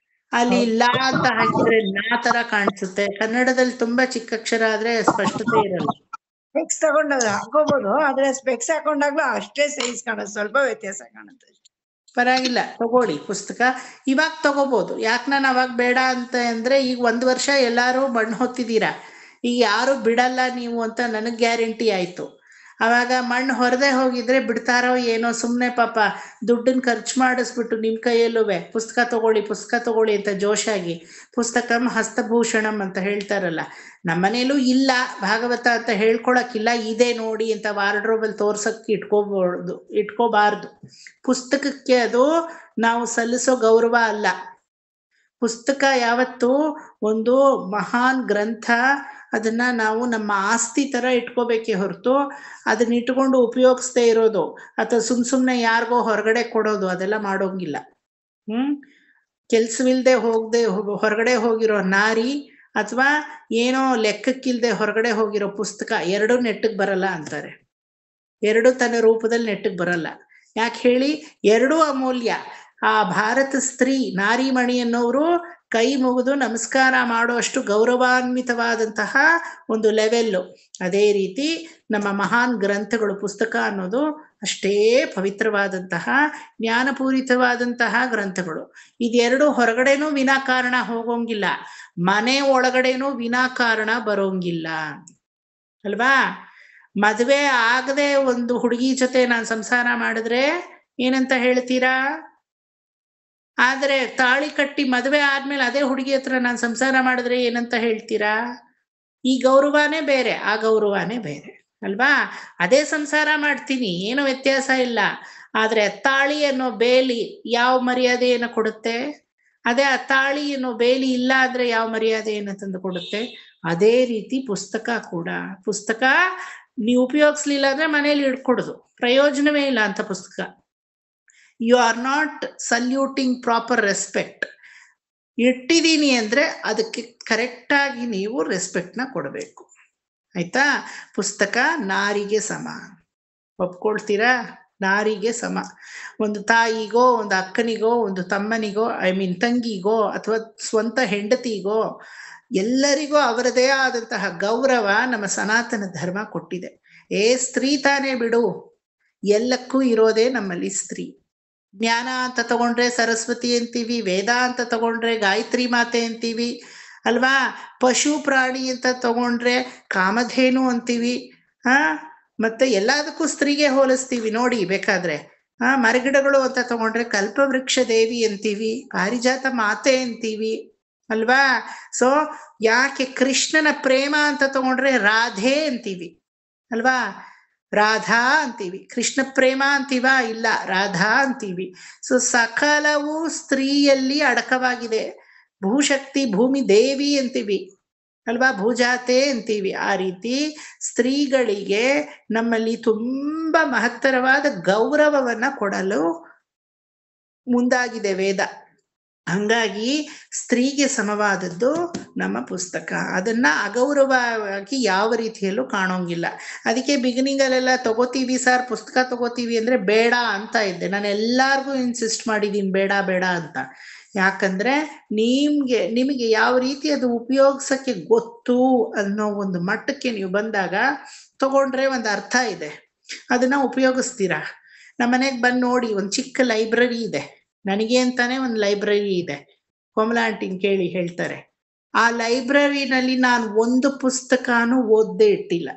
ಅಲ್ಲಿ ಲಾ ಅಂತ ಹಾಕಿದ್ರೆ ನಾ ತರ ಕಾಣಿಸುತ್ತೆ. ಕನ್ನಡದಲ್ಲಿ ತುಂಬಾ ಚಿಕ್ಕ ಅಕ್ಷರ ಆದ್ರೆ ಸ್ಪಷ್ಟತೆ ಇರಲ್ಲ. ಸ್ಪೆಕ್ಸ್ ತಗೊಂಡು ಹಾಕೋಬಹುದು, ಆದ್ರೆ ಸ್ಪೆಕ್ಸ್ ಹಾಕೊಂಡಾಗ್ಲೂ ಅಷ್ಟೇ ಸೈಜ್ ಕಾಣುತ್ತೆ, ಸ್ವಲ್ಪ ವ್ಯತ್ಯಾಸ ಕಾಣುತ್ತೆ. ಪರವಾಗಿಲ್ಲ, ತಗೊಳ್ಳಿ ಪುಸ್ತಕ. ಇವಾಗ ತಗೋಬಹುದು. ಯಾಕೆ ನಾನು ಅವಾಗ ಬೇಡ ಅಂತ ಅಂದ್ರೆ ಈಗ 1 ವರ್ಷ ಎಲ್ಲಾರು ಮಣ್ಣು ಹೊತ್ತಿದ್ದೀರಾ, ಈಗ ಯಾರು ಬಿಡಲ್ಲ ನೀವು ಅಂತ ನನಗ್ ಗ್ಯಾರಂಟಿ ಆಯ್ತು. ಅವಾಗ ಮಣ್ಣು ಹೊರದೆ ಹೋಗಿದ್ರೆ ಬಿಡ್ತಾರೋ ಏನೋ, ಸುಮ್ನೆ ಪಾಪ ದುಡ್ಡನ್ನ ಖರ್ಚು ಮಾಡಿಸ್ಬಿಟ್ಟು ನಿಮ್ ಕೈಯಲ್ಲುವೆ ಪುಸ್ತಕ ತಗೊಳ್ಳಿ ಅಂತ ಜೋಶಾಗಿ. ಪುಸ್ತಕಂ ಹಸ್ತಭೂಷಣಂ ಅಂತ ಹೇಳ್ತಾರಲ್ಲ, ನಮ್ಮನೇಲೂ ಇಲ್ಲ ಭಾಗವತ ಅಂತ ಹೇಳ್ಕೊಳಕ್ಕಿಲ್ಲ, ಇದೆ ನೋಡಿ ಅಂತ ವಾರ್ಡ್ರೋಬಲ್ಲಿ ತೋರ್ಸಕ್ಕೆ ಇಟ್ಕೋಬಾರ್ದು. ಪುಸ್ತಕಕ್ಕೆ ಅದು ನಾವು ಸಲ್ಲಿಸೋ ಗೌರವ ಅಲ್ಲ. ಪುಸ್ತಕ ಯಾವತ್ತು ಒಂದು ಮಹಾನ್ ಗ್ರಂಥ, ಅದನ್ನ ನಾವು ನಮ್ಮ ಆಸ್ತಿ ತರ ಇಟ್ಕೋಬೇಕೇ ಹೊರತು ಅದನ್ನ ಇಟ್ಕೊಂಡು ಉಪಯೋಗಿಸ್ದೇ ಇರೋದು ಅಥವಾ ಸುಮ್ನೆ ಯಾರಿಗೋ ಹೊರಗಡೆ ಕೊಡೋದು ಅದೆಲ್ಲ ಮಾಡೋಂಗಿಲ್ಲ. ಕೆಲ್ಸವಿಲ್ದೆ ಹೊರಗಡೆ ಹೋಗಿರೋ ನಾರಿ ಅಥವಾ ಏನೋ ಲೆಕ್ಕಕ್ಕಿಲ್ದೆ ಹೊರಗಡೆ ಹೋಗಿರೋ ಪುಸ್ತಕ ಎರಡೂ ನೆಟ್ಟಗ್ ಬರಲ್ಲ ಅಂತಾರೆ. ಎರಡು ತನ್ನ ರೂಪದಲ್ಲಿ ನೆಟ್ಟಗ್ ಬರಲ್ಲ. ಯಾಕೆ ಹೇಳಿ? ಎರಡೂ ಅಮೂಲ್ಯ. ಆ ಭಾರತ ಸ್ತ್ರೀ ನಾರಿಮಣಿ ಅನ್ನೋರು ಕೈ ಮುಗಿದು ನಮಸ್ಕಾರ ಮಾಡುವಷ್ಟು ಗೌರವಾನ್ವಿತವಾದಂತಹ ಒಂದು ಲೆವೆಲ್ಲು. ಅದೇ ರೀತಿ ನಮ್ಮ ಮಹಾನ್ ಗ್ರಂಥಗಳು, ಪುಸ್ತಕ ಅನ್ನೋದು ಅಷ್ಟೇ ಪವಿತ್ರವಾದಂತಹ ಜ್ಞಾನಪೂರಿತವಾದಂತಹ ಗ್ರಂಥಗಳು. ಇದೆರಡು ಹೊರಗಡೆನೂ ವಿನಾಕಾರಣ ಹೋಗೋಂಗಿಲ್ಲ, ಮನೆ ಒಳಗಡೆನೂ ವಿನಾಕಾರಣ ಬರೋಂಗಿಲ್ಲ ಅಲ್ವಾ. ಮದುವೆ ಆಗದೆ ಒಂದು ಹುಡುಗಿ ಜೊತೆ ನಾನು ಸಂಸಾರ ಮಾಡಿದ್ರೆ ಏನಂತ ಹೇಳ್ತೀರಾ? ಆದ್ರೆ ತಾಳಿ ಕಟ್ಟಿ ಮದುವೆ ಆದ್ಮೇಲೆ ಅದೇ ಹುಡುಗಿ ಹತ್ರ ನಾನು ಸಂಸಾರ ಮಾಡಿದ್ರೆ ಏನಂತ ಹೇಳ್ತೀರಾ? ಈ ಗೌರವನೇ ಬೇರೆ, ಆ ಗೌರವನೇ ಬೇರೆ ಅಲ್ವಾ. ಅದೇ ಸಂಸಾರ ಮಾಡ್ತೀನಿ, ಏನು ವ್ಯತ್ಯಾಸ ಇಲ್ಲ. ಆದ್ರೆ ತಾಳಿ ಅನ್ನೋ ಬೇಲಿ ಯಾವ ಮರ್ಯಾದೆಯನ್ನು ಕೊಡುತ್ತೆ? ಅದೇ ಆ ತಾಳಿ ಅನ್ನೋ ಬೇಲಿ ಇಲ್ಲ ಅಂದ್ರೆ ಯಾವ ಮರ್ಯಾದೆಯನ್ನು ತಂದು ಕೊಡುತ್ತೆ? ಅದೇ ರೀತಿ ಪುಸ್ತಕ ಕೂಡ. ಪುಸ್ತಕ ನೀವು ಉಪಯೋಗಿಸ್ಲಿಲ್ಲ ಅಂದ್ರೆ ಮನೇಲಿ ಇಟ್ಕೊಡುದು, ಪ್ರಯೋಜನವೇ ಇಲ್ಲ ಅಂತ ಪುಸ್ತಕ. You are not saluting proper respect. ಇಟ್ಟಿದ್ದೀನಿ ಅಂದ್ರೆ ಅದಕ್ಕೆ ಕರೆಕ್ಟಾಗಿ ನೀವು ರೆಸ್ಪೆಕ್ಟ್ನ ಕೊಡಬೇಕು, ಆಯ್ತಾ? ಪುಸ್ತಕ ನಾರಿಗೆ ಸಮ, ಒಪ್ಕೊಳ್ತೀರಾ? ನಾರಿಗೆ ಸಮ. ಒಂದು ತಾಯಿಗೋ, ಒಂದು ಅಕ್ಕನಿಗೋ, ಒಂದು ತಮ್ಮನಿಗೋ, ತಂಗಿಗೋ, ಅಥವಾ ಸ್ವಂತ ಹೆಂಡತಿಗೋ, ಎಲ್ಲರಿಗೂ ಅವರದೇ ಆದಂತಹ ಗೌರವ ನಮ್ಮ ಸನಾತನ ಧರ್ಮ ಕೊಟ್ಟಿದೆ. ಸ್ತ್ರೀ ತಾನೇ ಬಿಡು, ಎಲ್ಲಕ್ಕೂ ಇರೋದೇ ನಮ್ಮಲ್ಲಿ ಸ್ತ್ರೀ. ಜ್ಞಾನ ಅಂತ ತಗೊಂಡ್ರೆ ಸರಸ್ವತಿ ಅಂತೀವಿ, ವೇದ ಅಂತ ತಗೊಂಡ್ರೆ ಗಾಯತ್ರಿ ಮಾತೆ ಅಂತೀವಿ ಅಲ್ವಾ? ಪಶು ಪ್ರಾಣಿ ಅಂತ ತಗೊಂಡ್ರೆ ಕಾಮಧೇನು ಅಂತೀವಿ. ಮತ್ತೆ ಎಲ್ಲದಕ್ಕೂ ಸ್ತ್ರೀಗೆ ಹೋಲಿಸ್ತೀವಿ ನೋಡಿ ಬೇಕಾದ್ರೆ. ಮರಗಿಡಗಳು ಅಂತ ತಗೊಂಡ್ರೆ ಕಲ್ಪವೃಕ್ಷ ದೇವಿ ಅಂತೀವಿ, ಪಾರಿಜಾತ ಮಾತೆ ಅಂತೀವಿ ಅಲ್ವಾ? ಸೊ ಯಾಕೆ ಕೃಷ್ಣನ ಪ್ರೇಮ ಅಂತ ತಗೊಂಡ್ರೆ ರಾಧೆ ಅಂತೀವಿ ಅಲ್ವಾ? ರಾಧಾ ಅಂತೀವಿ. ಕೃಷ್ಣ ಪ್ರೇಮ ಅಂತೀವ? ಇಲ್ಲ, ರಾಧಾ ಅಂತೀವಿ. ಸೊ ಸಕಲವು ಸ್ತ್ರೀಯಲ್ಲಿ ಅಡಕವಾಗಿದೆ. ಭೂಶಕ್ತಿ ಭೂಮಿ ದೇವಿ ಅಂತೀವಿ ಅಲ್ವಾ? ಭೂಜಾತೆ ಅಂತೀವಿ. ಆ ರೀತಿ ಸ್ತ್ರೀಗಳಿಗೆ ನಮ್ಮಲ್ಲಿ ತುಂಬಾ ಮಹತ್ತರವಾದ ಗೌರವವನ್ನ ಕೊಡಲು ಮುಂದಾಗಿದೆ ವೇದ. ಹಂಗಾಗಿ ಸ್ತ್ರೀಗೆ ಸಮವಾದದ್ದು ನಮ್ಮ ಪುಸ್ತಕ. ಅದನ್ನ ಅಗೌರವವಾಗಿ ಯಾವ ರೀತಿಯಲ್ಲೂ ಕಾಣೋಂಗಿಲ್ಲ. ಅದಕ್ಕೆ ಬಿಗಿನಿಂಗಲ್ಲೆಲ್ಲ ತಗೋತೀವಿ ಸರ್, ಪುಸ್ತಕ ತಗೋತೀವಿ ಅಂದ್ರೆ ಬೇಡ ಅಂತ ಇದ್ದೆ. ನಾನು ಎಲ್ಲಾರ್ಗೂ ಇನ್ಸಿಸ್ಟ್ ಮಾಡಿದ್ದೀನಿ ಬೇಡ ಬೇಡ ಅಂತ. ಯಾಕಂದ್ರೆ ನಿಮಗೆ ಯಾವ ರೀತಿ ಅದು ಉಪಯೋಗಿಸಕ್ಕೆ ಗೊತ್ತು ಅನ್ನೋ ಒಂದು ಮಟ್ಟಕ್ಕೆ ನೀವು ಬಂದಾಗ ತಗೊಂಡ್ರೆ ಒಂದು ಅರ್ಥ ಇದೆ, ಅದನ್ನ ಉಪಯೋಗಿಸ್ತೀರಾ. ನಮ್ಮನೆಗೆ ಬಂದು ನೋಡಿ, ಒಂದು ಚಿಕ್ಕ ಲೈಬ್ರರಿ ಇದೆ ನನಗೆ ಅಂತಾನೆ, ಒಂದು ಲೈಬ್ರರಿ ಇದೆ. ಕೋಮಲಾ ಆಂಟಿನ್ ಕೇಳಿ ಹೇಳ್ತಾರೆ. ಆ ಲೈಬ್ರರಿನಲ್ಲಿ ನಾನು ಒಂದು ಪುಸ್ತಕನೂ ಓದದೇ ಇಟ್ಟಿಲ್ಲ,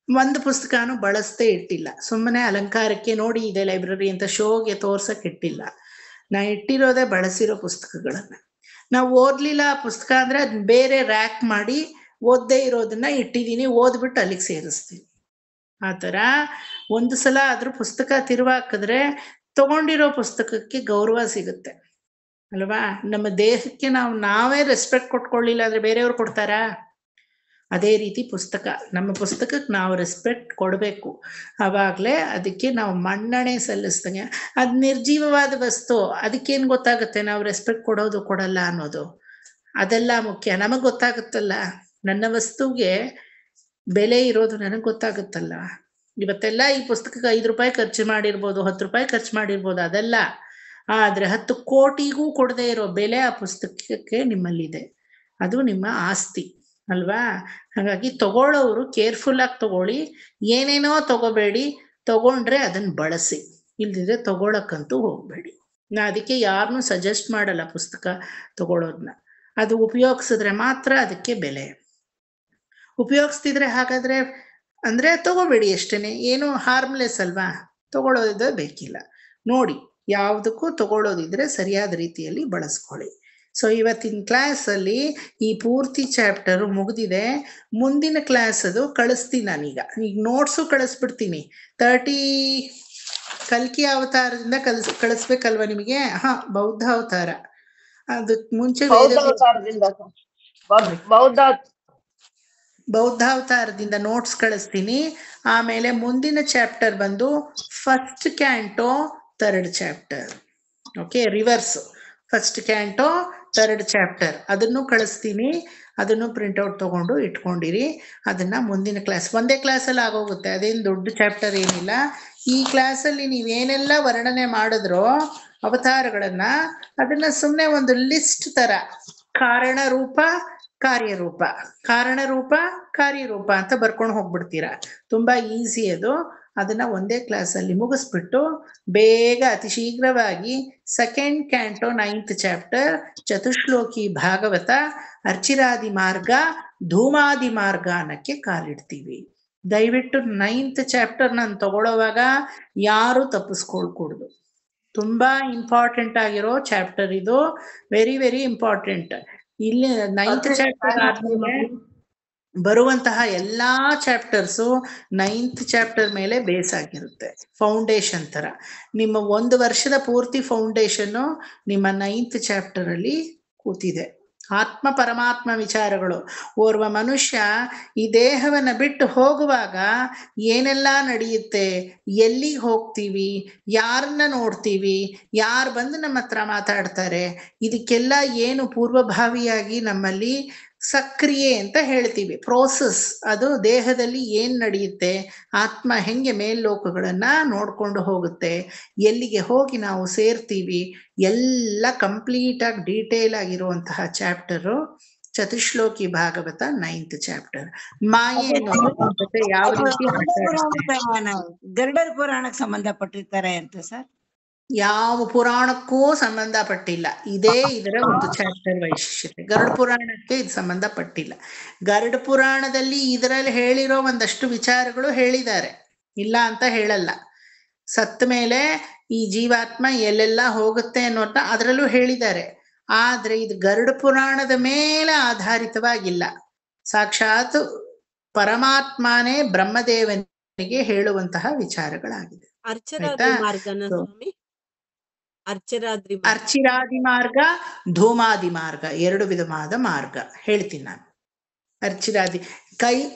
ಒಂದು ಪುಸ್ತಕನೂ ಬಳಸದೇ ಇಟ್ಟಿಲ್ಲ. ಸುಮ್ಮನೆ ಅಲಂಕಾರಕ್ಕೆ ನೋಡಿ ಇದೆ ಲೈಬ್ರರಿ ಅಂತ ಶೋಗೆ ತೋರ್ಸಕ್ ಇಟ್ಟಿಲ್ಲ. ನಾ ಇಟ್ಟಿರೋದೇ ಬಳಸಿರೋ ಪುಸ್ತಕಗಳನ್ನ. ನಾವು ಓದ್ಲಿಲ್ಲ ಆ ಪುಸ್ತಕ ಅಂದ್ರೆ ಅದನ್ನ ಬೇರೆ ರ್ಯಾಕ್ ಮಾಡಿ ಓದದೇ ಇರೋದನ್ನ ಇಟ್ಟಿದ್ದೀನಿ, ಓದ್ಬಿಟ್ಟು ಅಲ್ಲಿಗೆ ಸೇರಿಸ್ತೀನಿ. ಆ ಥರ ಒಂದು ಸಲ ಆದ್ರೂ ಪುಸ್ತಕ ತಿರುವಾಕಿದ್ರೆ ತಗೊಂಡಿರೋ ಪುಸ್ತಕಕ್ಕೆ ಗೌರವ ಸಿಗುತ್ತೆ ಅಲ್ವಾ? ನಮ್ಮ ದೇಹಕ್ಕೆ ನಾವೇ ರೆಸ್ಪೆಕ್ಟ್ ಕೊಟ್ಕೊಳ್ಳಿಲ್ಲ ಅಂದ್ರೆ ಬೇರೆಯವ್ರು ಕೊಡ್ತಾರಾ? ಅದೇ ರೀತಿ ಪುಸ್ತಕ, ನಮ್ಮ ಪುಸ್ತಕಕ್ಕೆ ನಾವು ರೆಸ್ಪೆಕ್ಟ್ ಕೊಡಬೇಕು. ಆವಾಗಲೇ ಅದಕ್ಕೆ ನಾವು ಮನ್ನಣೆ ಸಲ್ಲಿಸ್ದಂಗೆ. ಅದು ನಿರ್ಜೀವವಾದ ವಸ್ತು, ಅದಕ್ಕೇನು ಗೊತ್ತಾಗುತ್ತೆ ನಾವು ರೆಸ್ಪೆಕ್ಟ್ ಕೊಡೋದು ಕೊಡಲ್ಲ ಅನ್ನೋದು? ಅದೆಲ್ಲ ಮುಖ್ಯ. ನಮಗೆ ಗೊತ್ತಾಗುತ್ತಲ್ಲ, ನನ್ನ ವಸ್ತುಗೆ ಬೆಲೆ ಇರೋದು ನನಗೆ ಗೊತ್ತಾಗುತ್ತಲ್ಲ. ಇವತ್ತೆಲ್ಲ ಈ ಪುಸ್ತಕಕ್ಕೆ 5 ರೂಪಾಯಿ ಖರ್ಚು ಮಾಡಿರ್ಬೋದು, 10 ರೂಪಾಯಿ ಖರ್ಚು ಮಾಡಿರ್ಬೋದು, ಅದೆಲ್ಲ. ಆದ್ರೆ 10 ಕೋಟಿಗೂ ಕೊಡದೇ ಇರೋ ಬೆಲೆ ಆ ಪುಸ್ತಕಕ್ಕೆ ನಿಮ್ಮಲ್ಲಿದೆ. ಅದು ನಿಮ್ಮ ಆಸ್ತಿ ಅಲ್ವಾ? ಹಾಗಾಗಿ ತಗೊಳ್ಳೋರು ಕೇರ್ಫುಲ್ ಆಗಿ ತಗೊಳ್ಳಿ, ಏನೇನೋ ತಗೋಬೇಡಿ. ತಗೊಂಡ್ರೆ ಅದನ್ನ ಬಳಸಿ, ಇಲ್ದಿದ್ರೆ ತಗೊಳಕ್ಕಂತೂ ಹೋಗ್ಬೇಡಿ. ನಾ ಅದಕ್ಕೆ ಯಾರನ್ನೂ ಸಜೆಸ್ಟ್ ಮಾಡಲ್ಲ ಪುಸ್ತಕ ತಗೊಳ್ಳೋದನ್ನ. ಅದು ಉಪಯೋಗಿಸಿದ್ರೆ ಮಾತ್ರ ಅದಕ್ಕೆ ಬೆಲೆ. ಉಪಯೋಗಿಸ್ತಿದ್ರೆ ಹಾಗಾದ್ರೆ ಅಂದ್ರೆ ತಗೋಬೇಡಿ ಅಷ್ಟೇನೆ, ಏನು ಹಾರ್ಮ್ಲೆಸ್ ಅಲ್ವಾ? ತಗೊಳ್ಳೋದಿದ್ರೆ ಬೇಕಿಲ್ಲ. ನೋಡಿ, ಯಾವುದಕ್ಕೂ ತಗೊಳ್ಳೋದಿದ್ರೆ ಸರಿಯಾದ ರೀತಿಯಲ್ಲಿ ಬಳಸ್ಕೊಳ್ಳಿ. ಸೊ ಇವತ್ತಿನ ಕ್ಲಾಸಲ್ಲಿ ಈ ಪೂರ್ತಿ ಚಾಪ್ಟರ್ ಮುಗಿದಿದೆ. ಮುಂದಿನ ಕ್ಲಾಸ್ ಅದು ಕಳಿಸ್ತೀನಿ ನಾನೀಗ. ಈಗ ನೋಟ್ಸು ಕಳಿಸ್ಬಿಡ್ತೀನಿ. 30 ಕಲ್ಕಿ ಅವತಾರದಿಂದ ಕಳಿಸ್ಬೇಕಲ್ವಾ ನಿಮಗೆ? ಬೌದ್ಧ ಅವತಾರ. ಅದಕ್ಕೆ ಮುಂಚೆ ಬೌದ್ಧಾವತಾರದಿಂದ ನೋಟ್ಸ್ ಕಳಿಸ್ತೀನಿ. ಆಮೇಲೆ ಮುಂದಿನ ಚಾಪ್ಟರ್ ಬಂದು 1st canto 3rd chapter. Okay, reverse 1st canto 3rd chapter ಅದನ್ನು ಕಳಿಸ್ತೀನಿ. ಅದನ್ನು ಪ್ರಿಂಟ್ಔಟ್ ತಗೊಂಡು ಇಟ್ಕೊಂಡಿರಿ. ಅದನ್ನ ಮುಂದಿನ ಕ್ಲಾಸ್, ಒಂದೇ ಕ್ಲಾಸಲ್ಲಿ ಆಗೋಗುತ್ತೆ, ಅದೇನು ದೊಡ್ಡ ಚಾಪ್ಟರ್ ಏನಿಲ್ಲ. ಈ ಕ್ಲಾಸಲ್ಲಿ ನೀವೇನೆಲ್ಲ ವರ್ಣನೆ ಮಾಡಿದ್ರೋ ಅವತಾರಗಳನ್ನ, ಅದನ್ನ ಸುಮ್ಮನೆ ಒಂದು ಲಿಸ್ಟ್ ತರ, ಕಾರಣ ರೂಪ ಕಾರ್ಯರೂಪ, ಕಾರಣ ರೂಪ ಕಾರ್ಯರೂಪ ಅಂತ ಬರ್ಕೊಂಡು ಹೋಗ್ಬಿಡ್ತೀರಾ. ತುಂಬಾ ಈಸಿ ಅದು. ಅದನ್ನ ಒಂದೇ ಕ್ಲಾಸಲ್ಲಿ ಮುಗಿಸ್ಬಿಟ್ಟು ಬೇಗ ಅತಿ ಶೀಘ್ರವಾಗಿ 2nd ಕ್ಯಾಂಟೋ 9th ಚಾಪ್ಟರ್ ಚತುಶ್ಲೋಕಿ ಭಾಗವತ ಅರ್ಚಿರಾದಿ ಮಾರ್ಗ ಧೂಮಾದಿ ಮಾರ್ಗ ಅನ್ನಕ್ಕೆ ಕಾಲಿಡ್ತೀವಿ. ದಯವಿಟ್ಟು 9th ಚಾಪ್ಟರ್ ನಾನು ತಗೊಳ್ಳೋವಾಗ ಯಾರು ತಪ್ಪಿಸ್ಕೊಳ್ಕೂಡ್ದು. ತುಂಬಾ ಇಂಪಾರ್ಟೆಂಟ್ ಆಗಿರೋ ಚಾಪ್ಟರ್ ಇದು, ವೆರಿ ವೆರಿ ಇಂಪಾರ್ಟೆಂಟ್. ಇಲ್ಲಿ 9th ಚಾಪ್ಟರ್ ಆದ್ಮೇಲೆ ಬರುವಂತಹ ಎಲ್ಲಾ ಚಾಪ್ಟರ್ಸು 9th ಚಾಪ್ಟರ್ ಮೇಲೆ ಬೇಸ್ ಆಗಿರುತ್ತೆ. ಫೌಂಡೇಶನ್ ತರ ನಿಮ್ಮ 1 ವರ್ಷದ ಪೂರ್ತಿ ಫೌಂಡೇಶನ್ ನಿಮ್ಮ 9th ಚಾಪ್ಟರ್ ಅಲ್ಲಿ ಕೂತಿದೆ. ಆತ್ಮ ಪರಮಾತ್ಮ ವಿಚಾರಗಳು. ಓರ್ವ ಮನುಷ್ಯ ಈ ದೇಹವನ್ನ ಬಿಟ್ಟು ಹೋಗುವಾಗ ಏನೆಲ್ಲ ನಡೆಯುತ್ತೆ, ಎಲ್ಲಿಗೆ ಹೋಗ್ತೀವಿ, ಯಾರನ್ನ ನೋಡ್ತೀವಿ, ಯಾರು ಬಂದು ನಮ್ಮ ಹತ್ರ ಮಾತಾಡ್ತಾರೆ, ಇದಕ್ಕೆಲ್ಲ ಏನು ಪೂರ್ವಭಾವಿಯಾಗಿ ನಮ್ಮಲ್ಲಿ ಸಕ್ರಿಯೆ ಅಂತ ಹೇಳ್ತೀವಿ ಪ್ರೋಸೆಸ್, ಅದು ದೇಹದಲ್ಲಿ ಏನ್ ನಡೆಯುತ್ತೆ, ಆತ್ಮ ಹೆಂಗೆ ಮೇಲ್ಲೋಕಗಳನ್ನ ನೋಡ್ಕೊಂಡು ಹೋಗುತ್ತೆ, ಎಲ್ಲಿಗೆ ಹೋಗಿ ನಾವು ಸೇರ್ತೀವಿ, ಎಲ್ಲ ಕಂಪ್ಲೀಟ್ ಆಗಿ ಡೀಟೇಲ್ ಆಗಿರುವಂತಹ ಚಾಪ್ಟರು ಚತುಶ್ಲೋಕಿ ಭಾಗವತ 9th ಚಾಪ್ಟರ್. ಮಾಯೆ ಅನ್ನೋದು ನಮ್ ಜೊತೆ ಯಾವ ರೀತಿ ಗರುಡರ ಪುರಾಣಕ್ಕೆ ಸಂಬಂಧಪಟ್ಟಿರ್ತಾರೆ ಅಂತ ಸರ್? ಯಾವ ಪುರಾಣಕ್ಕೂ ಸಂಬಂಧಪಟ್ಟಿಲ್ಲ. ಇದೇ ಇದರ ಒಂದು ಚಾಪ್ಟರ್ ವೈಶಿಷ್ಟ್ಯತೆ. ಗರುಡ ಪುರಾಣಕ್ಕೆ ಇದು ಸಂಬಂಧಪಟ್ಟಿಲ್ಲ. ಗರುಡ ಪುರಾಣದಲ್ಲಿ ಇದರಲ್ಲಿ ಹೇಳಿರೋ ಒಂದಷ್ಟು ವಿಚಾರಗಳು ಹೇಳಿದ್ದಾರೆ, ಇಲ್ಲ ಅಂತ ಹೇಳಲ್ಲ. ಸತ್ತ ಮೇಲೆ ಈ ಜೀವಾತ್ಮ ಎಲ್ಲೆಲ್ಲ ಹೋಗುತ್ತೆ ಅನ್ನೋದನ್ನ ಅದರಲ್ಲೂ ಹೇಳಿದ್ದಾರೆ. ಆದ್ರೆ ಇದು ಗರುಡ ಪುರಾಣದ ಮೇಲೆ ಆಧಾರಿತವಾಗಿಲ್ಲ. ಸಾಕ್ಷಾತ್ ಪರಮಾತ್ಮನೇ ಬ್ರಹ್ಮದೇವನಿಗೆ ಹೇಳುವಂತಹ ವಿಚಾರಗಳಾಗಿದೆ. ಅರ್ಚಿರಾದಿ ಮಾರ್ಗ, ಧೂಮಾದಿ ಮಾರ್ಗ, 2 ವಿಧವಾದ ಮಾರ್ಗ ಹೇಳ್ತೀನಿ ನಾನು. ಅರ್ಚಿರಾದಿ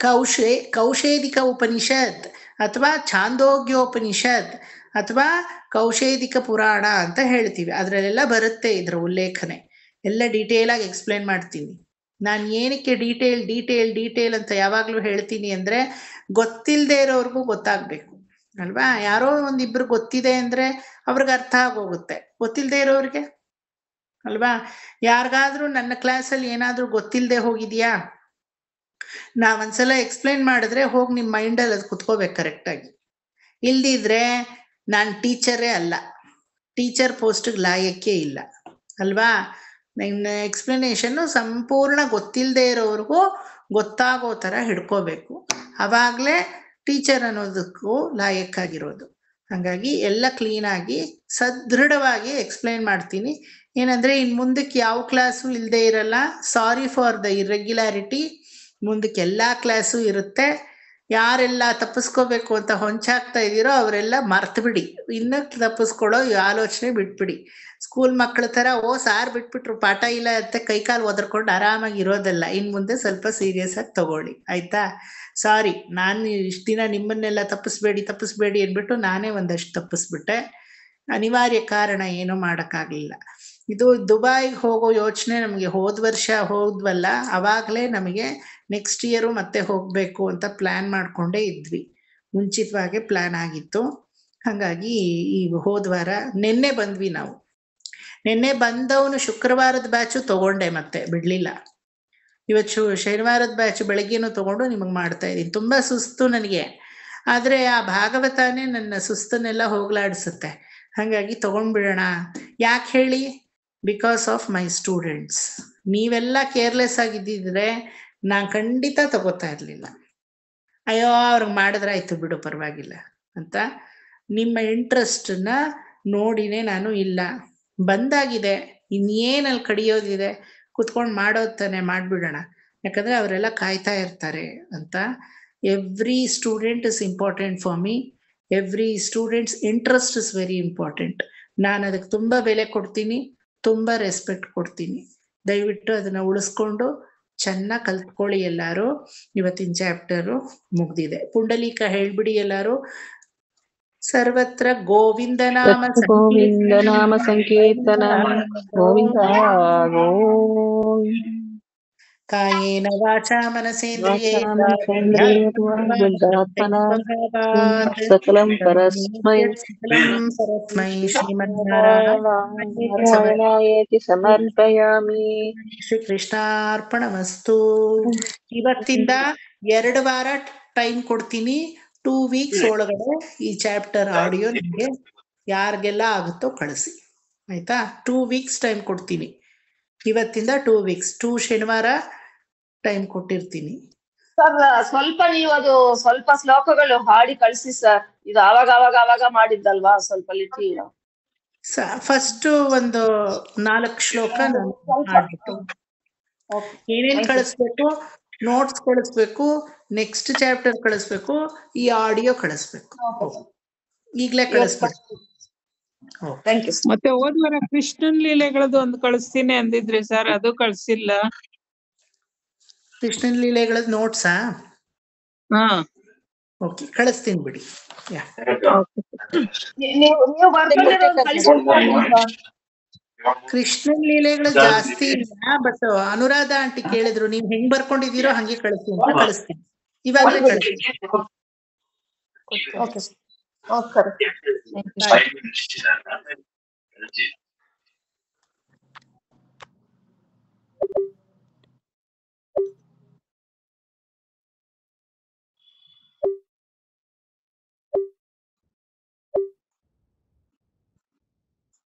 ಕೌಶೇದಿಕ ಉಪನಿಷತ್ ಅಥವಾ ಛಾಂದೋಗ್ಯೋಪನಿಷತ್ ಅಥವಾ ಕೌಶೇದಿಕ ಪುರಾಣ ಅಂತ ಹೇಳ್ತೀವಿ. ಅದರಲ್ಲೆಲ್ಲ ಬರುತ್ತೆ ಇದರ ಉಲ್ಲೇಖನೆ. ಎಲ್ಲ ಡೀಟೇಲ್ ಆಗಿ ಎಕ್ಸ್ಪ್ಲೇನ್ ಮಾಡ್ತೀನಿ. ನಾನು ಏನಕ್ಕೆ ಡೀಟೇಲ್ ಅಂತ ಯಾವಾಗ್ಲೂ ಹೇಳ್ತೀನಿ ಅಂದ್ರೆ, ಗೊತ್ತಿಲ್ಲದೆ ಇರೋರ್ಗೂ ಗೊತ್ತಾಗ್ಬೇಕು ಅಲ್ವಾ. ಯಾರೋ ಒಂದಿಬ್ರು ಗೊತ್ತಿದೆ ಅಂದ್ರೆ ಅವ್ರಿಗೆ ಅರ್ಥ ಆಗೋಗುತ್ತೆ, ಗೊತ್ತಿಲ್ಲದೆ ಇರೋರಿಗೆ ಅಲ್ವಾ. ಯಾರಿಗಾದ್ರೂ ನನ್ನ ಕ್ಲಾಸಲ್ಲಿ ಏನಾದ್ರೂ ಗೊತ್ತಿಲ್ಲದೆ ಹೋಗಿದ್ಯಾ, ನಾವೊಂದ್ಸಲ ಎಕ್ಸ್ಪ್ಲೇನ್ ಮಾಡಿದ್ರೆ ಹೋಗಿ ನಿಮ್ಮ ಮೈಂಡಲ್ಲಿ ಅದು ಕುತ್ಕೋಬೇಕು ಕರೆಕ್ಟಾಗಿ. ಇಲ್ದಿದ್ರೆ ನಾನು ಟೀಚರೇ ಅಲ್ಲ, ಟೀಚರ್ ಪೋಸ್ಟ್ಗೆ ಲಾಯಕ್ಕೆ ಇಲ್ಲ ಅಲ್ವಾ. ನನ್ನ ಎಕ್ಸ್ಪ್ಲನೇಷನ್ನು ಸಂಪೂರ್ಣ ಗೊತ್ತಿಲ್ಲದೆ ಇರೋವ್ರಿಗೂ ಗೊತ್ತಾಗೋ ಥರ ಹಿಡ್ಕೋಬೇಕು, ಅವಾಗಲೇ ಟೀಚರ್ ಅನ್ನೋದಕ್ಕೂ ಲಾಯಕ್ಕಾಗಿರೋದು. ಹಾಗಾಗಿ ಎಲ್ಲ ಕ್ಲೀನಾಗಿ ಸದೃಢವಾಗಿ ಎಕ್ಸ್ಪ್ಲೈನ್ ಮಾಡ್ತೀನಿ. ಏನಂದರೆ ಇನ್ನು ಮುಂದಕ್ಕೆ ಯಾವ ಕ್ಲಾಸು ಇಲ್ಲದೆ ಇರಲ್ಲ. Sorry for the irregularity. ಮುಂದಕ್ಕೆ ಎಲ್ಲ ಕ್ಲಾಸು ಇರುತ್ತೆ. ಯಾರೆಲ್ಲ ತಪ್ಪಿಸ್ಕೋಬೇಕು ಅಂತ ಹೊಂಚಾಗ್ತಾ ಇದ್ದೀರೋ ಅವರೆಲ್ಲ ಮರ್ತು ಬಿಡಿ, ಇನ್ನು ತಪ್ಪಿಸ್ಕೊಳ್ಳೋ ಆಲೋಚನೆ ಬಿಟ್ಬಿಡಿ. ಸ್ಕೂಲ್ ಮಕ್ಕಳ ಥರ ಸಾರ್ ಬಿಟ್ಬಿಟ್ರು ಪಾಠ ಇಲ್ಲ ಅಂತ ಕೈಕಾಲು ಒದರ್ಕೊಂಡು ಆರಾಮಾಗಿ ಇರೋದಲ್ಲ. ಇನ್ನು ಮುಂದೆ ಸ್ವಲ್ಪ ಸೀರಿಯಸ್ ಆಗಿ ತಗೊಳ್ಳಿ, ಆಯ್ತಾ. ಸಾರಿ, ನಾನು ಇಷ್ಟು ದಿನ ನಿಮ್ಮನ್ನೆಲ್ಲ ತಪ್ಪಿಸ್ಬೇಡಿ ಅಂದ್ಬಿಟ್ಟು ನಾನೇ ಒಂದಷ್ಟು ತಪ್ಪಿಸ್ಬಿಟ್ಟೆ. ಅನಿವಾರ್ಯ ಕಾರಣ ಏನೂ ಮಾಡೋಕ್ಕಾಗಲಿಲ್ಲ. ಇದು ದುಬೈಗೆ ಹೋಗೋ ಯೋಚನೆ ನಮಗೆ ಹೋದ ವರ್ಷ ಹೋದ್ವಲ್ಲ, ಅವಾಗಲೇ ನಮಗೆ ನೆಕ್ಸ್ಟ್ ಇಯರು ಮತ್ತೆ ಹೋಗಬೇಕು ಅಂತ ಪ್ಲ್ಯಾನ್ ಮಾಡಿಕೊಂಡೇ ಇದ್ವಿ. ಮುಂಚಿತವಾಗೇ ಪ್ಲ್ಯಾನ್ ಆಗಿತ್ತು. ಹಾಗಾಗಿ ಈ ಹೋದ ವಾರ ನಿನ್ನೆ ಬಂದ್ವಿ ನಾವು. ನಿನ್ನೆ ಬಂದವನು ಶುಕ್ರವಾರದ ಬ್ಯಾಚು ತಗೊಂಡೆ, ಮತ್ತೆ ಬಿಡಲಿಲ್ಲ. ಇವತ್ತು ಶನಿವಾರದ ಬ್ಯಾಚ್ ಬೆಳಗ್ಗೆನೂ ತಗೊಂಡು ನಿಮಗೆ ಮಾಡ್ತಾ ಇದ್ದೀನಿ. ತುಂಬ ಸುಸ್ತು ನನಗೆ, ಆದರೆ ಆ ಭಾಗವತನೇ ನನ್ನ ಸುಸ್ತನ್ನೆಲ್ಲ ಹೋಗ್ಲಾಡಿಸುತ್ತೆ. ಹಾಗಾಗಿ ತಗೊಂಡ್ಬಿಡೋಣ. ಯಾಕೆ ಹೇಳಿ? Because of my students. ನೀವೆಲ್ಲ ಕೇರ್ಲೆಸ್ ಆಗಿದ್ದಿದ್ರೆ ನಾನು ಖಂಡಿತ ತಗೋತಾ ಇರಲಿಲ್ಲ. ಅಯ್ಯೋ ಅವ್ರಿಗೆ ಮಾಡಿದ್ರಾಯ್ತು ಬಿಡು ಪರವಾಗಿಲ್ಲ ಅಂತ ನಿಮ್ಮ ಇಂಟ್ರೆಸ್ಟನ್ನ ನೋಡಿನೇ ನಾನು ಇಲ್ಲ ಬಂದಾಗಿದೆ, ಇನ್ನೇನಲ್ಲಿ ಕಡಿಯೋದಿದೆ, ಕುತ್ಕೊಂಡು ಮಾಡೋದು ತಾನೆ, ಮಾಡಿಬಿಡೋಣ. ಯಾಕಂದರೆ ಅವರೆಲ್ಲ ಕಾಯ್ತಾ ಇರ್ತಾರೆ ಅಂತ. Every student is important for me. Every students interest is very important. ನಾನು ಅದಕ್ಕೆ ತುಂಬ ಬೆಲೆ ಕೊಡ್ತೀನಿ, ತುಂಬ ರೆಸ್ಪೆಕ್ಟ್ ಕೊಡ್ತೀನಿ. ದಯವಿಟ್ಟು ಅದನ್ನು ಉಳಿಸ್ಕೊಂಡು ಚೆನ್ನಾಗಿ ಕಲ್ತ್ಕೊಳ್ಳಿ ಎಲ್ಲರೂ. ಇವತ್ತಿನ ಚಾಪ್ಟರು ಮುಗ್ದಿದೆ. ಪುಂಡಲೀಕ ಹೇಳ್ಬಿಡಿ ಎಲ್ಲರೂ. ಸರ್ವತ್ರ ಗೋವಿಂದ ನಾಮ ಸಂಕೀರ್ತನ ಗೋವಿಂದ ಕಾಯೇನ ವಾಚಾ ಮನಸೇಂದ್ರಿಯೇಣ ಸಕಲಂ ಪರಸ್ಮೈ ಶ್ರೀಮನ್ನಾರಾಯಣಾಯೇತಿ ಸಮರ್ಪಯಾಮಿ. ಶ್ರೀಕೃಷ್ಣಾರ್ಪಣಮಸ್ತು. ಇವತ್ತಿಂದ 2 ವಾರ ಟೈಮ್ ಕೊಡ್ತೀನಿ. 2 ವೀಕ್ಸ್ ಒಳಗಡೆ ಈ ಚಾಪ್ಟರ್ ಆಡಿಯೋ ನಿಮಗೆ ಯಾರಿಗೆಲ್ಲ ಆಗುತ್ತೋ ಕಳಿಸಿ, ಆಯ್ತಾ. 2 ವೀಕ್ಸ್ ಟೈಮ್ ಕೊಡ್ತೀನಿ. ಇವತ್ತಿಂದ 2 ವೀಕ್ಸ್, 2 ಶನಿವಾರ ಟೈಮ್ ಕೊಟ್ಟಿರ್ತೀನಿ. ಸರ್ ಸ್ವಲ್ಪ ನೀವು ಅದು ಸ್ವಲ್ಪ ಶ್ಲೋಕಗಳು ಹಾಡಿ ಕಳಿಸಿ ಸರ್. ಇದು ಆವಾಗ ಮಾಡಿದ್ದಲ್ವಾ, ಸ್ವಲ್ಪ ಲಿಟಿ ಫಸ್ಟ್ ಒಂದು 4 ಶ್ಲೋಕ ನಾನು ಮಾಡ್ಬಿಟ್ಟು ಏನೇನ್ ಕಳಿಸ್ಬೇಕು ನೋಟ್ಸ್ ಕಳಿಸ್ಬೇಕು, ನೆಕ್ಸ್ಟ್ ಚಾಪ್ಟರ್ ಕಳಿಸ್ಬೇಕು, ಈ ಆಡಿಯೋ ಕಳಿಸ್ಬೇಕು. ಈಗ್ಲೇ ಕಳಿಸ್ಬೇಕು. Thank you. ಮತ್ತೆ ಹೋದ್ವಾರ ಕೃಷ್ಣನ್ ಲೀಲೆಗಳದ್ದು ಒಂದು ಕಳಿಸ್ತೀನಿ ಅಂದಿದ್ರಿ ಸರ್, ಅದು ಕಳ್ಸಿಲ್ಲ. ಕೃಷ್ಣನ್ ಲೀಲೆಗಳದ್ ನೋಟ್ಸಾ? ಹಾ ಓಕೆ, ಕಳಿಸ್ತೀನಿ ಬಿಡಿ. ನೀವು ಬರ್ಕೊಂಡಿರೋದು ಕಳಿಸ್ಕೊಡ್ತೀನಿ. ಕೃಷ್ಣನ್ ಲೀಲೆಗಳು ಜಾಸ್ತಿ ಇಲ್ಲ, ಬಟ್ ಅನುರಾಧ ಆಂಟಿ ಕೇಳಿದ್ರು, ನೀವ್ ಹೆಂಗ್ ಬರ್ಕೊಂಡಿದೀರೋ ಹಂಗೆ ಕಳಿಸ್ತೀನಿ ಅಂತ ಕಳಿಸ್ತೀನಿ. ಇವಾಗಲೇ ಕಳಿಸ್ತೀನಿ. Okay okay.